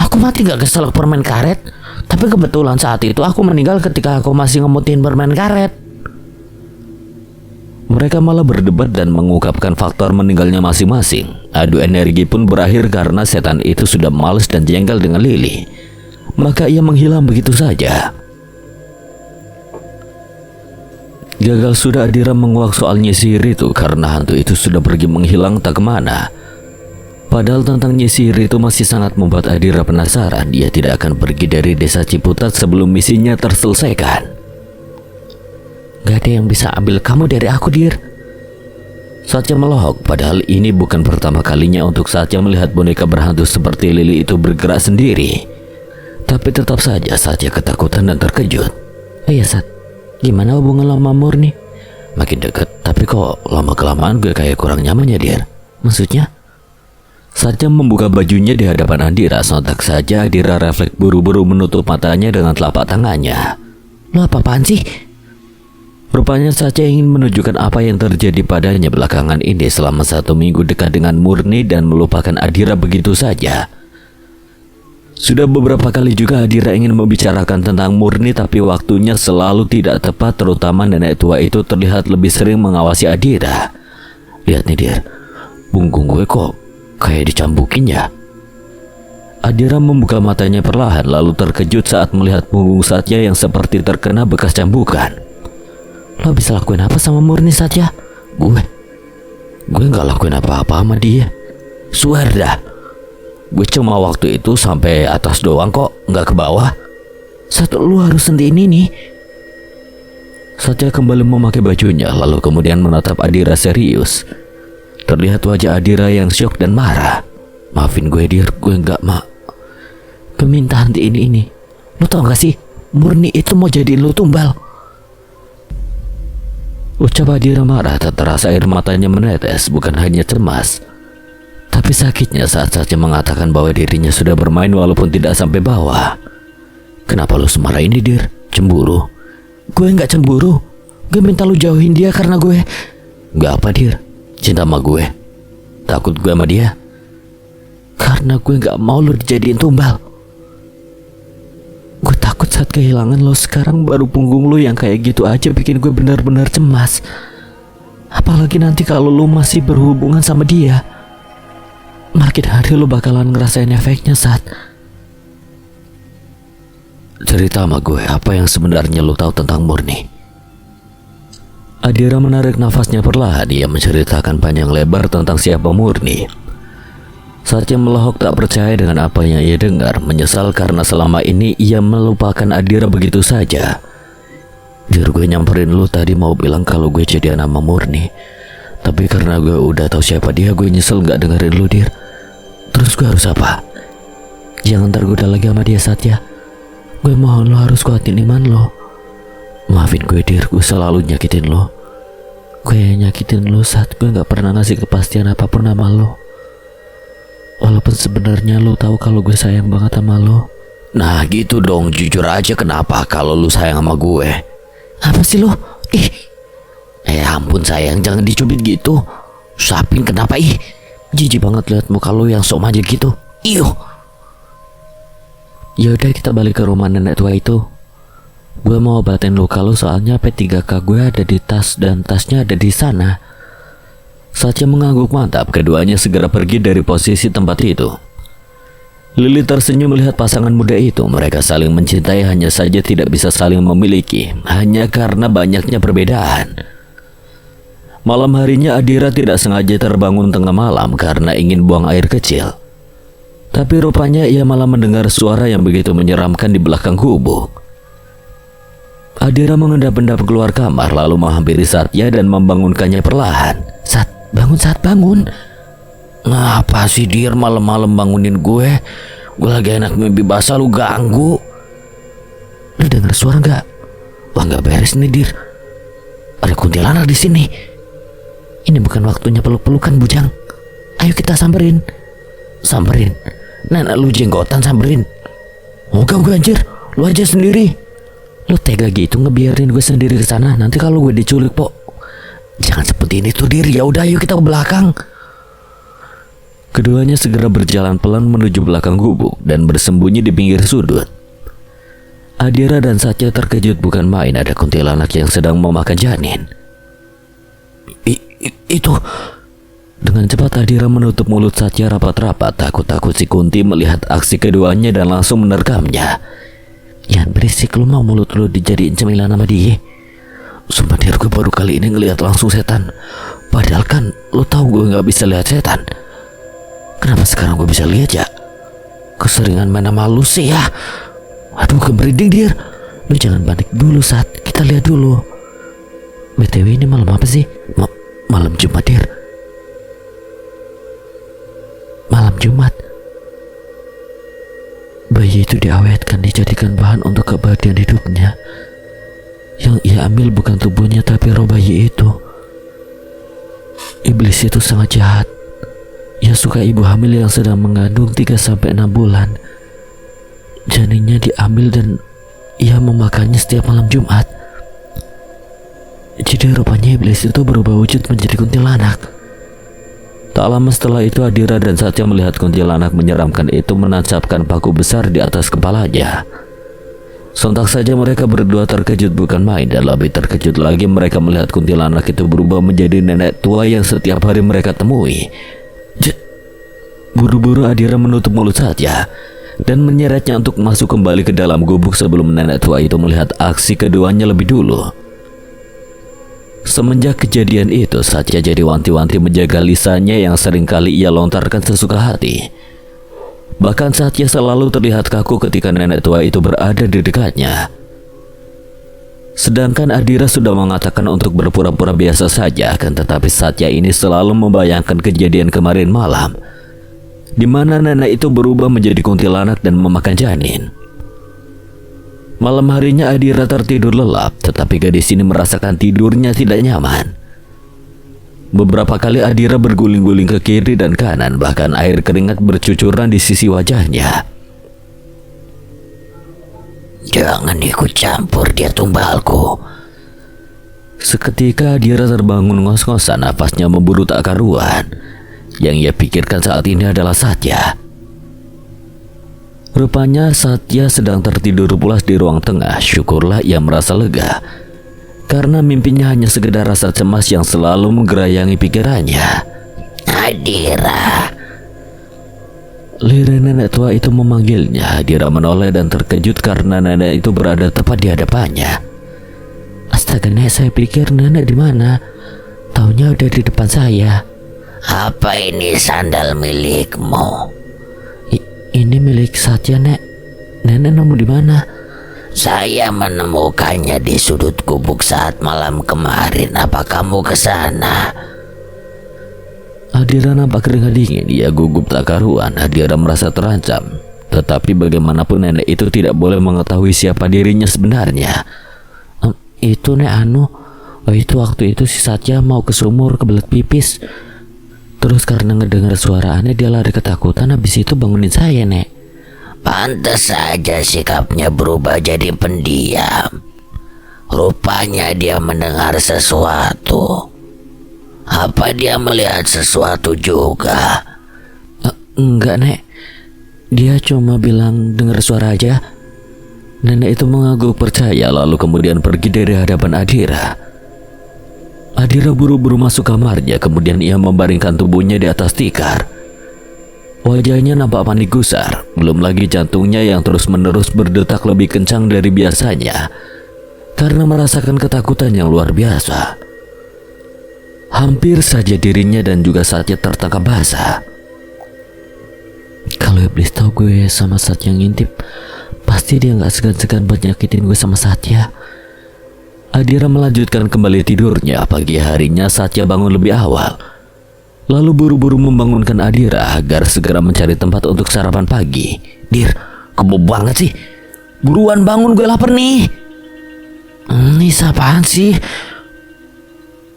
Aku mati gak keselak permen karet, tapi kebetulan saat itu aku meninggal ketika aku masih ngemutin permen karet. Mereka malah berdebat dan mengungkapkan faktor meninggalnya masing-masing. Adu energi pun berakhir karena setan itu sudah malas dan jengkel dengan Lili. Maka ia menghilang begitu saja. Gagal sudah Adira menguak soal Nyi Sihir itu karena hantu itu sudah pergi menghilang tak kemana. Padahal tentang Nyi Sihir itu masih sangat membuat Adira penasaran. Dia tidak akan pergi dari desa Ciputat sebelum misinya terselesaikan. Gak ada yang bisa ambil kamu dari aku, Dir. Satya melohok, padahal ini bukan pertama kalinya untuk Satya melihat boneka berhantu seperti Lili itu bergerak sendiri. Tapi tetap saja Satya ketakutan dan terkejut. Oh iya Sat, gimana hubungan lo sama Murni? Makin deket, tapi kok lama-kelamaan gue kayak kurang nyaman ya Dir. Maksudnya? Satya membuka bajunya di hadapan Adira. Sontak saja Adira refleks buru-buru menutup matanya dengan telapak tangannya. Lo apa-apaan sih? Rupanya Satya ingin menunjukkan apa yang terjadi padanya belakangan ini selama 1 minggu dekat dengan Murni dan melupakan Adira begitu saja. Sudah beberapa kali juga Adira ingin membicarakan tentang Murni, tapi waktunya selalu tidak tepat, terutama nenek tua itu terlihat lebih sering mengawasi Adira. Lihat nih Dir, punggung gue kok kayak dicambukin ya. Adira membuka matanya perlahan lalu terkejut saat melihat punggung Satya yang seperti terkena bekas cambukan. Lo bisa lakuin apa sama Murni Satya? Gue gak lakuin apa-apa sama dia. Swear dah. Gue cuma waktu itu sampai atas doang kok, gak ke bawah. Satu lu harus sendiin ini. Satya kembali memakai bajunya lalu kemudian menatap Adira serius. Terlihat wajah Adira yang syok dan marah. Maafin gue Dir, gue gak Gue minta hentiin ini. Lu tau gak sih, Murni itu mau jadiin lu tumbal. Ucap Adira marah tak terasa air matanya menetes, bukan hanya cemas, tapi sakitnya saat Satya mengatakan bahwa dirinya sudah bermain walaupun tidak sampai bawah. Kenapa lu semarah ini Dir? Cemburu? Gue gak cemburu. Gue minta lu jauhin dia karena gue gak apa Dir, cinta sama gue. Takut gue sama dia karena gue gak mau lu dijadiin tumbal. Gue takut saat kehilangan lo sekarang, baru punggung lo yang kayak gitu aja bikin gue benar-benar cemas. Apalagi nanti kalau lo masih berhubungan sama dia. Makin hari lo bakalan ngerasain efeknya Sat. Cerita sama gue apa yang sebenarnya lo tahu tentang Murni. Adira menarik nafasnya perlahan. Dia menceritakan panjang lebar tentang siapa Murni. Satya melahok tak percaya dengan apa yang ia dengar, menyesal karena selama ini ia melupakan Adira begitu saja. Dir, gue nyamperin lu tadi mau bilang kalau gue jadian sama Murni, tapi karena gue udah tahu siapa dia, gue nyesel gak dengerin lu Dir. Terus gue harus apa? Jangan tergoda lagi sama dia Satya. Gue mohon lo harus kuatin iman lo. Maafin gue Dir, gue selalu nyakitin lo. Gue yang nyakitin lo Sat. Gue gak pernah ngasih kepastian apapun sama lo. Walaupun sebenarnya lo tahu kalau gue sayang banget sama lo. Nah gitu dong, jujur aja kenapa kalau lo sayang sama gue. Apa sih lo? Ampun sayang, jangan dicubit gitu. Sapin kenapa jijik banget liat muka lo yang sok manja gitu. Yaudah kita balik ke rumah nenek tua itu. Gue mau obatin luka lo soalnya P3K gue ada di tas dan tasnya ada di sana. Satya mengangguk mantap. Keduanya segera pergi dari posisi tempat itu. Lili tersenyum melihat pasangan muda itu. Mereka saling mencintai, hanya saja tidak bisa saling memiliki, hanya karena banyaknya perbedaan. Malam harinya Adira tidak sengaja terbangun tengah malam karena ingin buang air kecil. Tapi rupanya ia malah mendengar suara yang begitu menyeramkan di belakang gubuk. Adira mengendap-endap keluar kamar lalu menghampiri Satya dan membangunkannya perlahan. Sat, bangun Sat, bangun. Ngapa sih Dir malam-malam bangunin gue? Gue lagi enak mimpi basah lu ganggu. Lu denger suara gak? Wah gak beres nih Dir. Ada kuntilanak di sini. Ini bukan waktunya peluk-pelukan bujang. Ayo kita samperin. Samperin? Nenek lu jenggotan samperin. Moga gue anjir, lu aja sendiri. Lu tega gitu ngebiarin gue sendiri ke sana. Nanti kalau gue diculik po. Jangan seperti ini tuh Dir. Ya udah yuk kita ke belakang. Keduanya segera berjalan pelan menuju belakang gubuk dan bersembunyi di pinggir sudut. Adira dan Satya terkejut bukan main, ada kuntilanak yang sedang memakan janin. Itu. Dengan cepat Adira menutup mulut Satya rapat-rapat. Takut-takut si Kunti melihat aksi keduanya dan langsung menerkamnya. Jangan berisik, lu mau mulut lu dijadiin cemilan sama dia. Sumpah Dir, gue baru kali ini ngelihat langsung setan. Padahal kan lu tahu gue gak bisa lihat setan. Kenapa sekarang gue bisa lihat ya? Keseringan main sama lu sih ya. Aduh kemerinding Dir. Lu jangan panik dulu Sat, kita lihat dulu. BTW ini malam apa sih? Malam Jumat Dir. Malam Jumat. Bayi itu diawetkan, dijadikan bahan untuk kebahagiaan hidupnya. Yang ia ambil bukan tubuhnya tapi roh bayi itu. Iblis itu sangat jahat. Ia suka ibu hamil yang sedang mengandung 3-6 bulan. Janinnya diambil dan ia memakannya setiap malam Jumat. Jadi rupanya iblis itu berubah wujud menjadi kuntilanak. Tak lama setelah itu Adira dan Satya melihat kuntilanak menyeramkan itu menancapkan paku besar di atas kepalanya. Sontak saja mereka berdua terkejut bukan main, dan lebih terkejut lagi mereka melihat kuntilanak itu berubah menjadi nenek tua yang setiap hari mereka temui. Buru-buru Adira menutup mulut Satya dan menyeretnya untuk masuk kembali ke dalam gubuk sebelum nenek tua itu melihat aksi keduanya lebih dulu. Semenjak kejadian itu, Satya jadi wanti-wanti menjaga lisannya yang seringkali ia lontarkan sesuka hati. Bahkan Satya selalu terlihat kaku ketika nenek tua itu berada di dekatnya. Sedangkan Adira sudah mengatakan untuk berpura-pura biasa saja, kan tetapi Satya ini selalu membayangkan kejadian kemarin malam, di mana nenek itu berubah menjadi kuntilanak dan memakan janin. Malam harinya Adira tertidur lelap, tetapi gadis ini merasakan tidurnya tidak nyaman. Beberapa kali Adira berguling-guling ke kiri dan kanan, bahkan air keringat bercucuran di sisi wajahnya. Jangan ikut campur, dia tumbalku. Seketika Adira terbangun ngos-ngosan, nafasnya memburu tak karuan. Yang ia pikirkan saat ini adalah Satya. Rupanya Satya sedang tertidur pulas di ruang tengah. Syukurlah ia merasa lega, karena mimpinya hanya sekedar rasa cemas yang selalu menggerayangi pikirannya. Adira. Lirik nenek tua itu memanggilnya. Adira menoleh dan terkejut karena nenek itu berada tepat di hadapannya. Astaga, Nek, saya pikir nenek di mana? Taunya udah di depan saya. Apa ini sandal milikmu? Ini milik Satya, Nek. Nenek nemu di mana? Saya menemukannya di sudut gubuk saat malam kemarin. Apa kamu ke sana? Adira nampak keringat dingin. Ia gugup tak karuan. Adira merasa terancam. Tetapi bagaimanapun nenek itu tidak boleh mengetahui siapa dirinya sebenarnya. Itu Nek anu. Itu waktu itu si Satya mau ke sumur kebelet pipis. Terus karena ngedengar suara aneh dia lari ketakutan, habis itu bangunin saya, Nek. Pantas saja sikapnya berubah jadi pendiam. Rupanya dia mendengar sesuatu. Apa dia melihat sesuatu juga? Enggak, Nek. Dia cuma bilang dengar suara aja. Nenek itu mengangguk percaya lalu kemudian pergi dari hadapan Adira. Adira buru-buru masuk kamarnya, kemudian ia membaringkan tubuhnya di atas tikar. Wajahnya nampak panik gusar, belum lagi jantungnya yang terus-menerus berdetak lebih kencang dari biasanya karena merasakan ketakutan yang luar biasa. Hampir saja dirinya dan juga Satya tertangkap basah. Kalau iblis tahu gue sama Satya ngintip, pasti dia gak segan-segan buat nyakitin gue sama Satya. Adira melanjutkan kembali tidurnya. Pagi harinya Satya bangun lebih awal, lalu buru-buru membangunkan Adira agar segera mencari tempat untuk sarapan pagi. Dir, kebo banget sih. Buruan bangun, gue lapar nih. Ini apaan sih?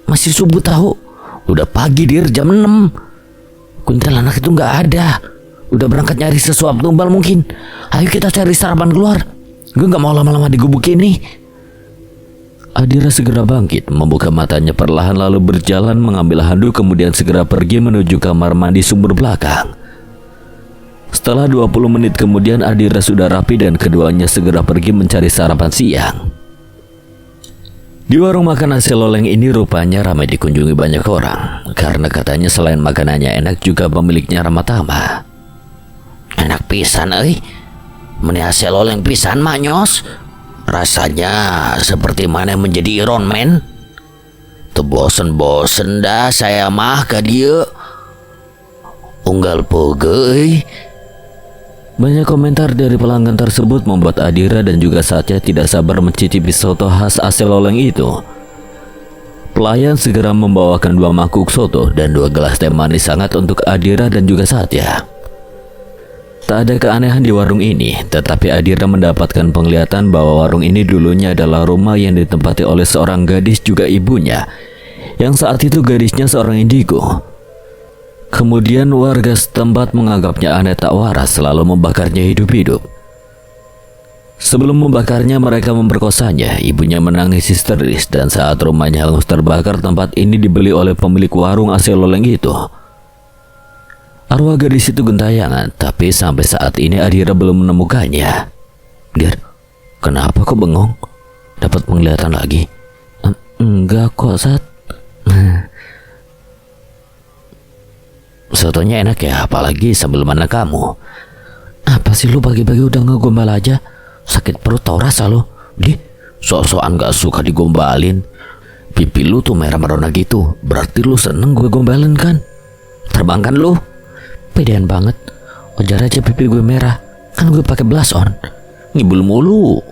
Masih subuh tahu. Udah pagi, Dir, jam 6. Kuntilanak itu gak ada. Udah berangkat nyari sesuap tumbal mungkin. Ayo kita cari sarapan keluar. Gue gak mau lama-lama di gubuk ini. Adira segera bangkit, membuka matanya perlahan lalu berjalan mengambil handuk, kemudian segera pergi menuju kamar mandi sumur belakang. Setelah 20 menit kemudian Adira sudah rapi dan keduanya segera pergi mencari sarapan siang. Di warung makan nasi loleng ini rupanya ramai dikunjungi banyak orang, karena katanya selain makanannya enak juga pemiliknya ramah tamah. Enak pisan, Meni nasi loleng pisan manyos. Rasanya seperti mana menjadi Iron Man. Tuh bosen-bosen dah saya mah ke dia. Unggal pegei. Banyak komentar dari pelanggan tersebut membuat Adira dan juga Satya tidak sabar mencicipi soto khas AC Loleng itu. Pelayan segera membawakan 2 mangkuk soto dan 2 gelas teh manis hangat untuk Adira dan juga Satya. Tak ada keanehan di warung ini, tetapi Adira mendapatkan penglihatan bahwa warung ini dulunya adalah rumah yang ditempati oleh seorang gadis juga ibunya, yang saat itu gadisnya seorang indigo. Kemudian warga setempat menganggapnya aneh tak waras, selalu membakarnya hidup-hidup. Sebelum membakarnya, mereka memperkosanya. Ibunya menangis histeris, dan saat rumahnya hangus terbakar, tempat ini dibeli oleh pemilik warung AC Loleng itu. Arwah gadis itu gentayangan, tapi sampai saat ini Adira belum menemukannya. Dir, kenapa kok bengong? Dapat penglihatan lagi? Enggak kok, Sat. Sotonya enak ya, apalagi sambil mana kamu. Apa sih lu pagi-pagi udah ngegombal aja? Sakit perut tau rasa lu. Dih, sok-sokan gak suka digombalin. Pipi lu tuh merah merona gitu, berarti lu seneng gue gombalin kan? Terbang kan lu? Pedean banget. Wajar aja pipi gue merah, kan gue pakai blush on. Ngibul mulu.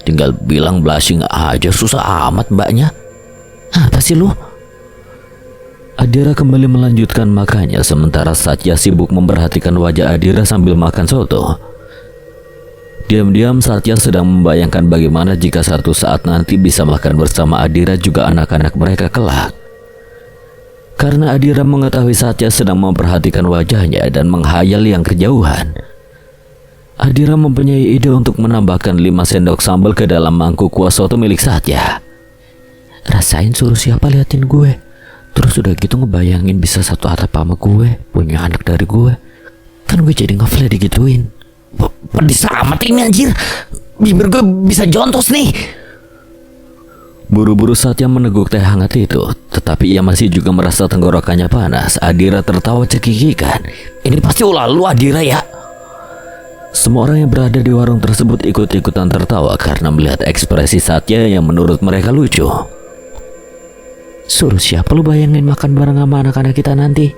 Tinggal bilang blushing aja susah amat mbaknya. Apa sih lu? Adira kembali melanjutkan makannya, sementara Satya sibuk memperhatikan wajah Adira sambil makan soto. Diam-diam Satya sedang membayangkan bagaimana jika satu saat nanti bisa makan bersama Adira juga anak-anak mereka kelak. Karena Adira mengetahui Satya sedang memperhatikan wajahnya dan menghayal yang kejauhan, Adira mempunyai ide untuk menambahkan 5 sendok sambal ke dalam mangkuk kuah soto milik Satya. Rasain suruh siapa liatin gue. Terus udah gitu ngebayangin bisa satu atap sama gue, punya anak dari gue. Kan gue jadi ngefly digituin. Pedis amat ini anjir. Bibir gue bisa jontos nih. Buru-buru Satya meneguk teh hangat itu, tetapi ia masih juga merasa tenggorokannya panas. Adira tertawa cekikikan. Ini pasti ulah lu Adira ya. Semua orang yang berada di warung tersebut ikut-ikutan tertawa karena melihat ekspresi Satya yang menurut mereka lucu. Suruh siapa lu bayangin makan bareng sama anak-anak kita nanti?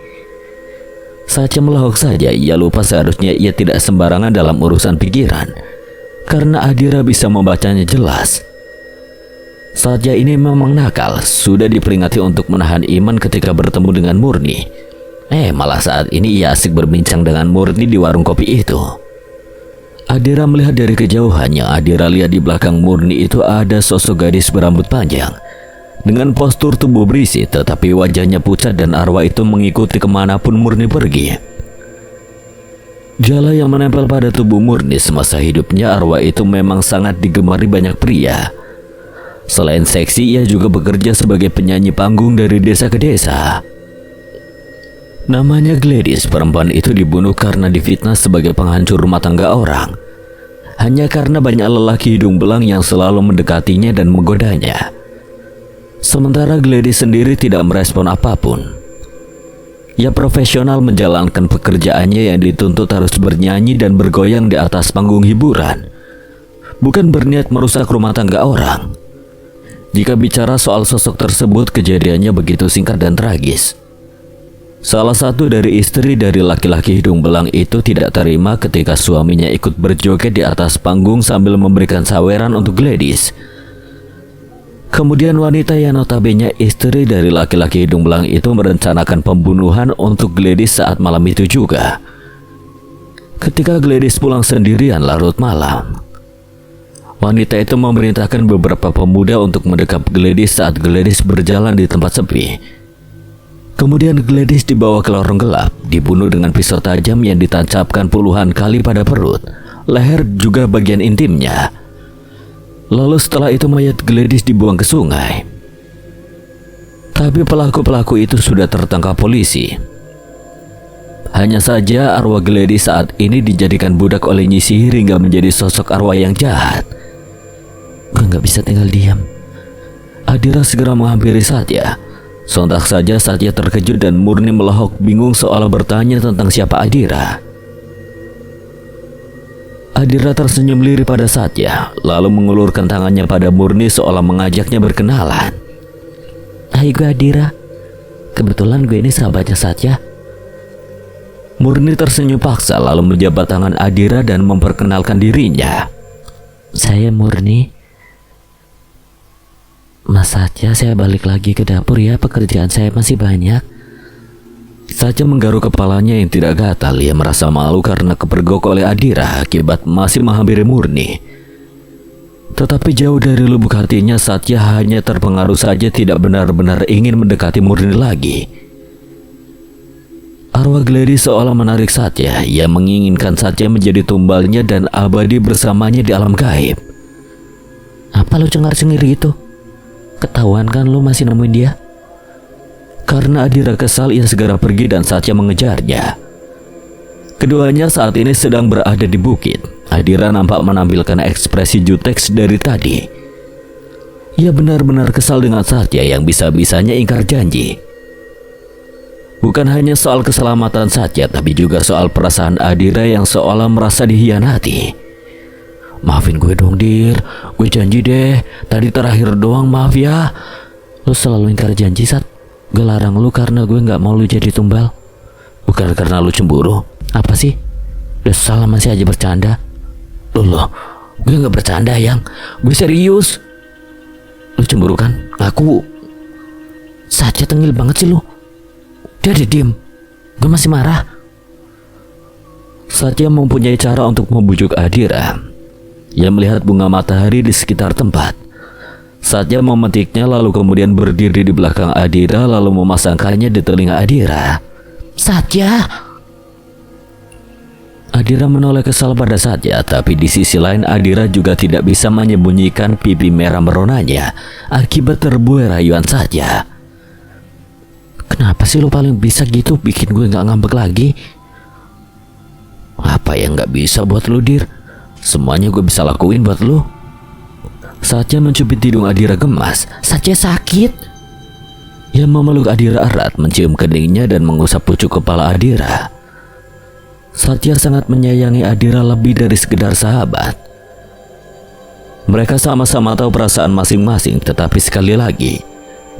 Satya melahok saja. Ia lupa seharusnya ia tidak sembarangan dalam urusan pikiran, karena Adira bisa membacanya jelas. Satya ini memang nakal, sudah diperingati untuk menahan iman ketika bertemu dengan Murni. Malah saat ini ia asik berbincang dengan Murni di warung kopi itu. Adira melihat dari kejauhan. Yang Adira lihat di belakang Murni itu ada sosok gadis berambut panjang dengan postur tubuh berisi, tetapi wajahnya pucat dan arwah itu mengikuti kemanapun Murni pergi. Jala yang menempel pada tubuh Murni semasa hidupnya, arwah itu memang sangat digemari banyak pria. Selain seksi, ia juga bekerja sebagai penyanyi panggung dari desa ke desa. Namanya Gladys. Perempuan itu dibunuh karena difitnah sebagai penghancur rumah tangga orang, hanya karena banyak lelaki hidung belang yang selalu mendekatinya dan menggodanya. Sementara Gladys sendiri tidak merespon apapun. Ia profesional menjalankan pekerjaannya yang dituntut harus bernyanyi dan bergoyang di atas panggung hiburan, bukan berniat merusak rumah tangga orang. Jika bicara soal sosok tersebut, kejadiannya begitu singkat dan tragis. Salah satu dari istri dari laki-laki hidung belang itu tidak terima ketika suaminya ikut berjoget di atas panggung sambil memberikan saweran untuk Gladys. Kemudian wanita yang notabene istri dari laki-laki hidung belang itu merencanakan pembunuhan untuk Gladys saat malam itu juga. Ketika Gladys pulang sendirian larut malam, wanita itu memerintahkan beberapa pemuda untuk mendekap Gladys saat Gladys berjalan di tempat sepi. Kemudian Gladys dibawa ke lorong gelap, dibunuh dengan pisau tajam yang ditancapkan puluhan kali pada perut, leher juga bagian intimnya. Lalu setelah itu mayat Gladys dibuang ke sungai. Tapi pelaku-pelaku itu sudah tertangkap polisi. Hanya saja arwah Gladys saat ini dijadikan budak oleh Nyi Sihir hingga menjadi sosok arwah yang jahat. Gue gak bisa tinggal diam. Adira segera menghampiri Satya. Sontak saja Satya terkejut dan Murni melahok bingung seolah bertanya tentang siapa Adira. Adira tersenyum lirih pada Satya, lalu mengulurkan tangannya pada Murni seolah mengajaknya berkenalan. Hai, gue Adira. Kebetulan gue ini sahabatnya Satya. Murni tersenyum paksa lalu menjabat tangan Adira dan memperkenalkan dirinya. Saya Murni. Mas Satya, saya balik lagi ke dapur ya, pekerjaan saya masih banyak. Saja menggaruk kepalanya yang tidak gatal. Ia merasa malu karena kepergok oleh Adira akibat masih menghampiri Murni. Tetapi jauh dari lubuk hatinya, Satya hanya terpengaruh saja, tidak benar-benar ingin mendekati Murni lagi. Arwah Gladys seolah menarik Satya. Ia menginginkan Satya menjadi tumbalnya dan abadi bersamanya di alam gaib. Apa lo cengar-cengir gitu? Ketahuan kan lo masih nemuin dia? Karena Adira kesal, ia segera pergi dan Satya mengejarnya. Keduanya saat ini sedang berada di bukit. Adira nampak menampilkan ekspresi jutek dari tadi. Ia benar-benar kesal dengan Satya yang bisa-bisanya ingkar janji. Bukan hanya soal keselamatan Satya, tapi juga soal perasaan Adira yang seolah merasa dihianati. Maafin gue dong, Dir. Gue janji deh. Tadi terakhir doang, maaf ya. Lo selalu ingkar janji, Sat. Gue larang lu karena gue gak mau lu jadi tumbal. Bukan karena lu cemburu. Apa sih? Udah salah masih aja bercanda. Loh, gue gak bercanda, Yang. Gue serius. Lu cemburu kan? Ngaku. Satya tengil banget sih lu. Jadi diem. Gue masih marah. Satya mempunyai cara untuk membujuk Adira. Ia melihat bunga matahari di sekitar tempat. Satya memetiknya lalu kemudian berdiri di belakang Adira lalu memasangkannya di telinga Adira. Satya! Adira menoleh kesal pada Satya, tapi di sisi lain Adira juga tidak bisa menyembunyikan pipi merah meronanya akibat terbuai rayuan Satya. Kenapa sih lo paling bisa gitu bikin gue gak ngambek lagi? Apa yang gak bisa buat lo, Dir? Semuanya gue bisa lakuin buat lo. Satya mencubit hidung Adira gemas. Satya sakit. Ia memeluk Adira erat, mencium keningnya dan mengusap pucuk kepala Adira. Satya sangat menyayangi Adira lebih dari sekedar sahabat. Mereka sama-sama tahu perasaan masing-masing, tetapi sekali lagi,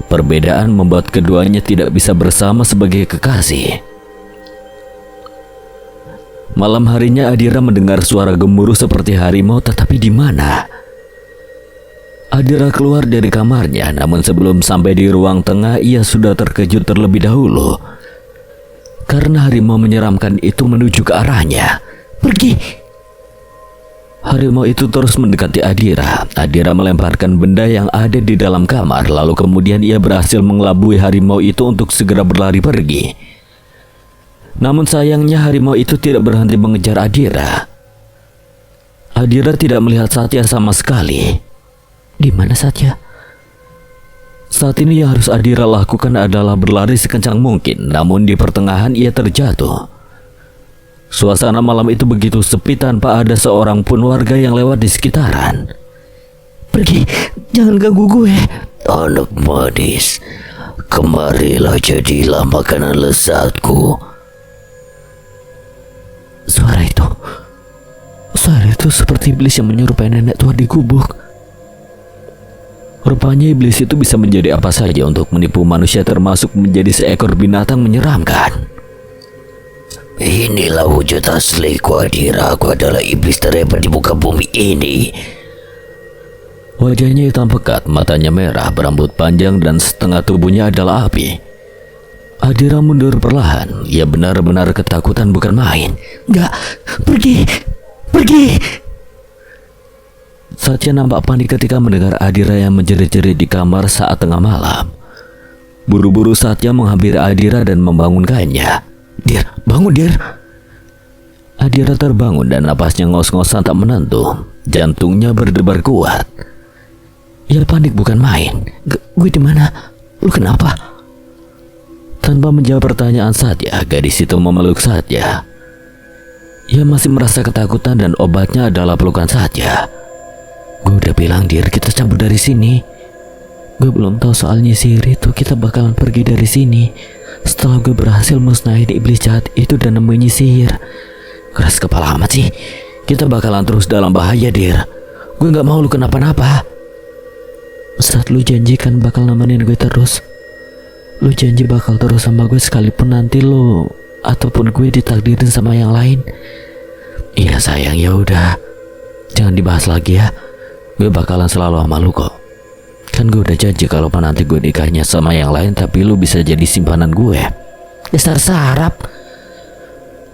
perbedaan membuat keduanya tidak bisa bersama sebagai kekasih. Malam harinya Adira mendengar suara gemuruh seperti harimau, tetapi di mana? Adira keluar dari kamarnya, namun sebelum sampai di ruang tengah ia sudah terkejut terlebih dahulu karena harimau menyeramkan itu menuju ke arahnya. Pergi! Harimau itu terus mendekati Adira. Adira melemparkan benda yang ada di dalam kamar, lalu kemudian ia berhasil mengelabui harimau itu untuk segera berlari pergi. Namun sayangnya harimau itu tidak berhenti mengejar Adira. Adira tidak melihat Satya sama sekali. Di mana Satya? Saat ini yang harus Adira lakukan adalah berlari sekencang mungkin, namun di pertengahan ia terjatuh. Suasana malam itu begitu sepi tanpa ada seorang pun warga yang lewat di sekitaran. Pergi, jangan ganggu gue. Anak manis, kemarilah jadilah makanan lezatku. Suara itu seperti iblis yang menyerupai nenek tua di gubuk. Rupanya iblis itu bisa menjadi apa saja untuk menipu manusia, termasuk menjadi seekor binatang menyeramkan. Inilah wujud asliku, Adira. Aku adalah iblis terhebat di muka bumi ini. Wajahnya hitam pekat, matanya merah, berambut panjang dan setengah tubuhnya adalah api. Adira mundur perlahan. Ia benar-benar ketakutan bukan main. Enggak, pergi. Satya nampak panik ketika mendengar Adira yang menjerit-jerit di kamar saat tengah malam. Buru-buru Satya menghampiri Adira dan membangunkannya. Dir, bangun Dir. Adira terbangun dan napasnya ngos-ngosan tak menentu. Jantungnya berdebar kuat. Ia panik bukan main. Gue di mana? Lu kenapa? Tanpa menjawab pertanyaan Satya, gadis itu memeluk Satya. Ia masih merasa ketakutan dan obatnya adalah pelukan Satya. Gue udah bilang, Dir, kita cabut dari sini. Gue belum tahu soal sihir itu. Kita bakalan pergi dari sini setelah gue berhasil musnahin iblis jahat itu dan nemuin sihir. Keras kepala amat sih. Kita bakalan terus dalam bahaya, Dir. Gue gak mau lu kenapa-napa. Saat lu janji kan bakal nemenin gue terus. Lu janji bakal terus sama gue sekalipun nanti lu ataupun gue ditakdirin sama yang lain. Iya sayang, ya udah. Jangan dibahas lagi ya. Gue bakalan selalu sama lu kok. Kan gue udah janji kalau nanti gue nikahnya sama yang lain, tapi lu bisa jadi simpanan gue. dasar sarap.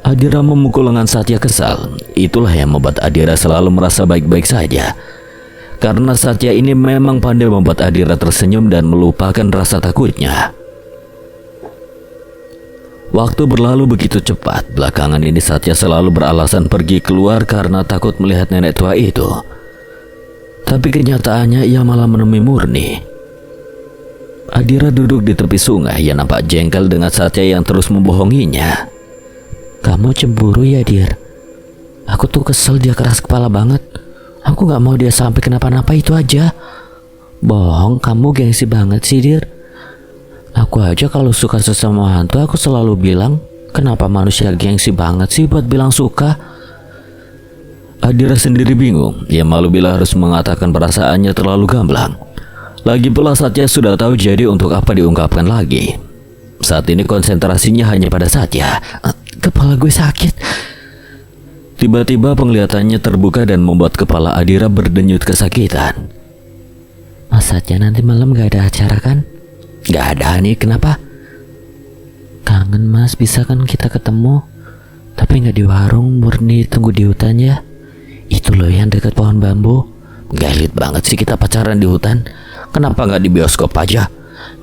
Adira memukul lengan Satya kesal. Itulah yang membuat Adira selalu merasa baik-baik saja. Karena Satya ini memang pandai membuat Adira tersenyum dan melupakan rasa takutnya. Waktu berlalu begitu cepat. Belakangan ini Satya selalu beralasan pergi keluar karena takut melihat nenek tua itu. Tapi kenyataannya ia malah menemui Murni. Adira duduk di tepi sungai. Ia nampak jengkel dengan Satya yang terus membohonginya. Kamu cemburu ya, Dir? Aku tuh kesel, dia keras kepala banget. Aku gak mau dia sampai kenapa-napa, itu aja. Bohong, kamu gengsi banget sih, Dir. Aku aja kalau suka sesama hantu aku selalu bilang, kenapa manusia gengsi banget sih buat bilang suka? Adira sendiri bingung. Ia malu bila harus mengatakan perasaannya terlalu gamblang. Lagi pula Satya sudah tahu, jadi untuk apa diungkapkan lagi. Saat ini konsentrasinya hanya pada Satya. Kepala gue sakit. Tiba-tiba penglihatannya terbuka dan membuat kepala Adira berdenyut kesakitan. Mas Satya, nanti malam gak ada acara kan? Gak ada nih, kenapa? Kangen mas, bisa kan kita ketemu? Tapi gak di warung, Murni tunggu di hutan ya. Itu loh yang dekat pohon bambu. Galit banget sih kita pacaran di hutan. Kenapa gak di bioskop aja?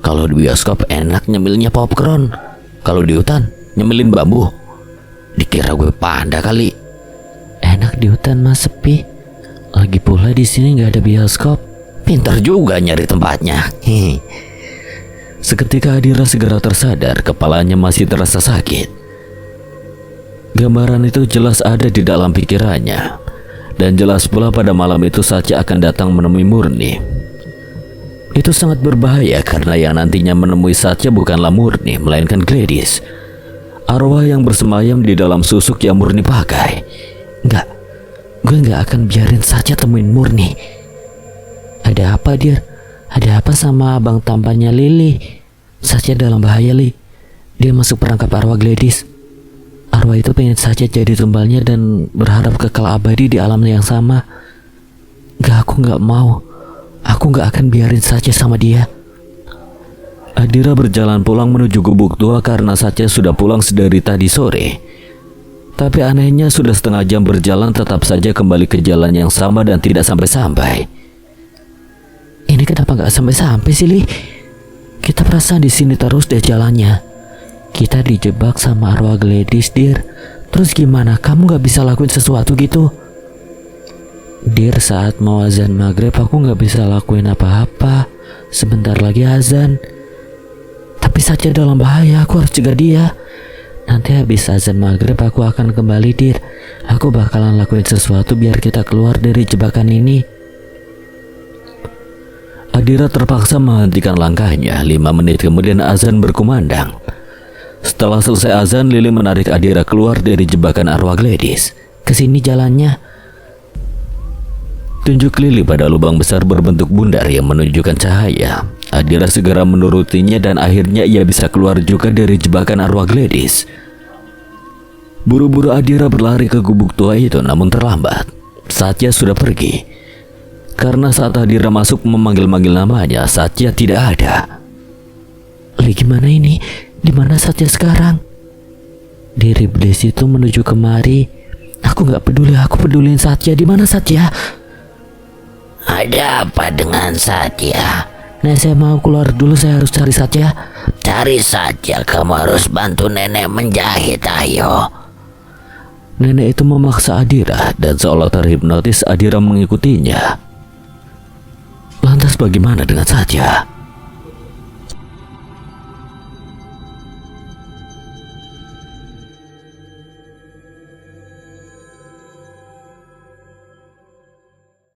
Kalau di bioskop enak nyemilnya popcorn. Kalau di hutan nyemilin bambu. Dikira gue panda kali. Enak di hutan mas, sepi. Lagi pula di sini nggak ada bioskop. Pintar juga nyari tempatnya. Seketika Adira segera tersadar, kepalanya masih terasa sakit. Gambaran itu jelas ada di dalam pikirannya. Dan jelas pula pada malam itu Satya akan datang menemui Murni. Itu sangat berbahaya karena yang nantinya menemui Satya bukanlah Murni, melainkan Gladys. Arwah yang bersemayam di dalam susuk yang Murni pakai. Enggak, gue gak akan biarin Satya temuin Murni. Ada apa, Dir? Ada apa sama abang tampannya Lily? Satya dalam bahaya, Li. Dia masuk perangkap arwah Gladys. Arwah itu pengen Satya jadi tumbalnya dan berharap kekal abadi di alam yang sama. Aku gak mau. Aku gak akan biarin Satya sama dia. Adira berjalan pulang menuju gubuk tua karena Satya sudah pulang sedari tadi sore. Tapi anehnya sudah setengah jam berjalan tetap saja kembali ke jalan yang sama dan tidak sampai-sampai. Ini kenapa nggak sampai-sampai sih, Li? Kita perasaan di sini terus deh jalannya. Kita dijebak sama arwah Gladys, Dir. Terus gimana? Kamu nggak bisa lakuin sesuatu gitu? Dir, saat mau azan maghrib aku nggak bisa lakuin apa-apa. Sebentar lagi azan. Tapi Satya dalam bahaya, aku harus cegah dia. Nanti habis azan maghrib aku akan kembali, Dir. Aku bakalan lakuin sesuatu biar kita keluar dari jebakan ini. Adira terpaksa menghentikan langkahnya. 5 menit kemudian azan berkumandang. Setelah selesai azan, Lily menarik Adira keluar dari jebakan arwah Gladys. Kesini jalannya. Tunjuk Lily pada lubang besar berbentuk bundar yang menunjukkan cahaya. Adira segera menurutinya dan akhirnya ia bisa keluar juga dari jebakan arwah Gladys. Buru-buru Adira berlari ke gubuk tua itu, namun terlambat. Satya sudah pergi. Karena saat Adira masuk memanggil-manggil namanya, Satya tidak ada. Gimana ini? Di mana Satya sekarang? Dari iblis itu menuju kemari. Aku nggak peduli, aku pedulin Satya. Di mana Satya? Ada apa dengan Satya? Nah, saya mau keluar dulu, saya harus cari Satya. Cari Satya, kamu harus bantu nenek menjahit, ayo. Nenek itu memaksa Adira dan seolah terhipnotis Adira mengikutinya. Lantas bagaimana dengan Satya?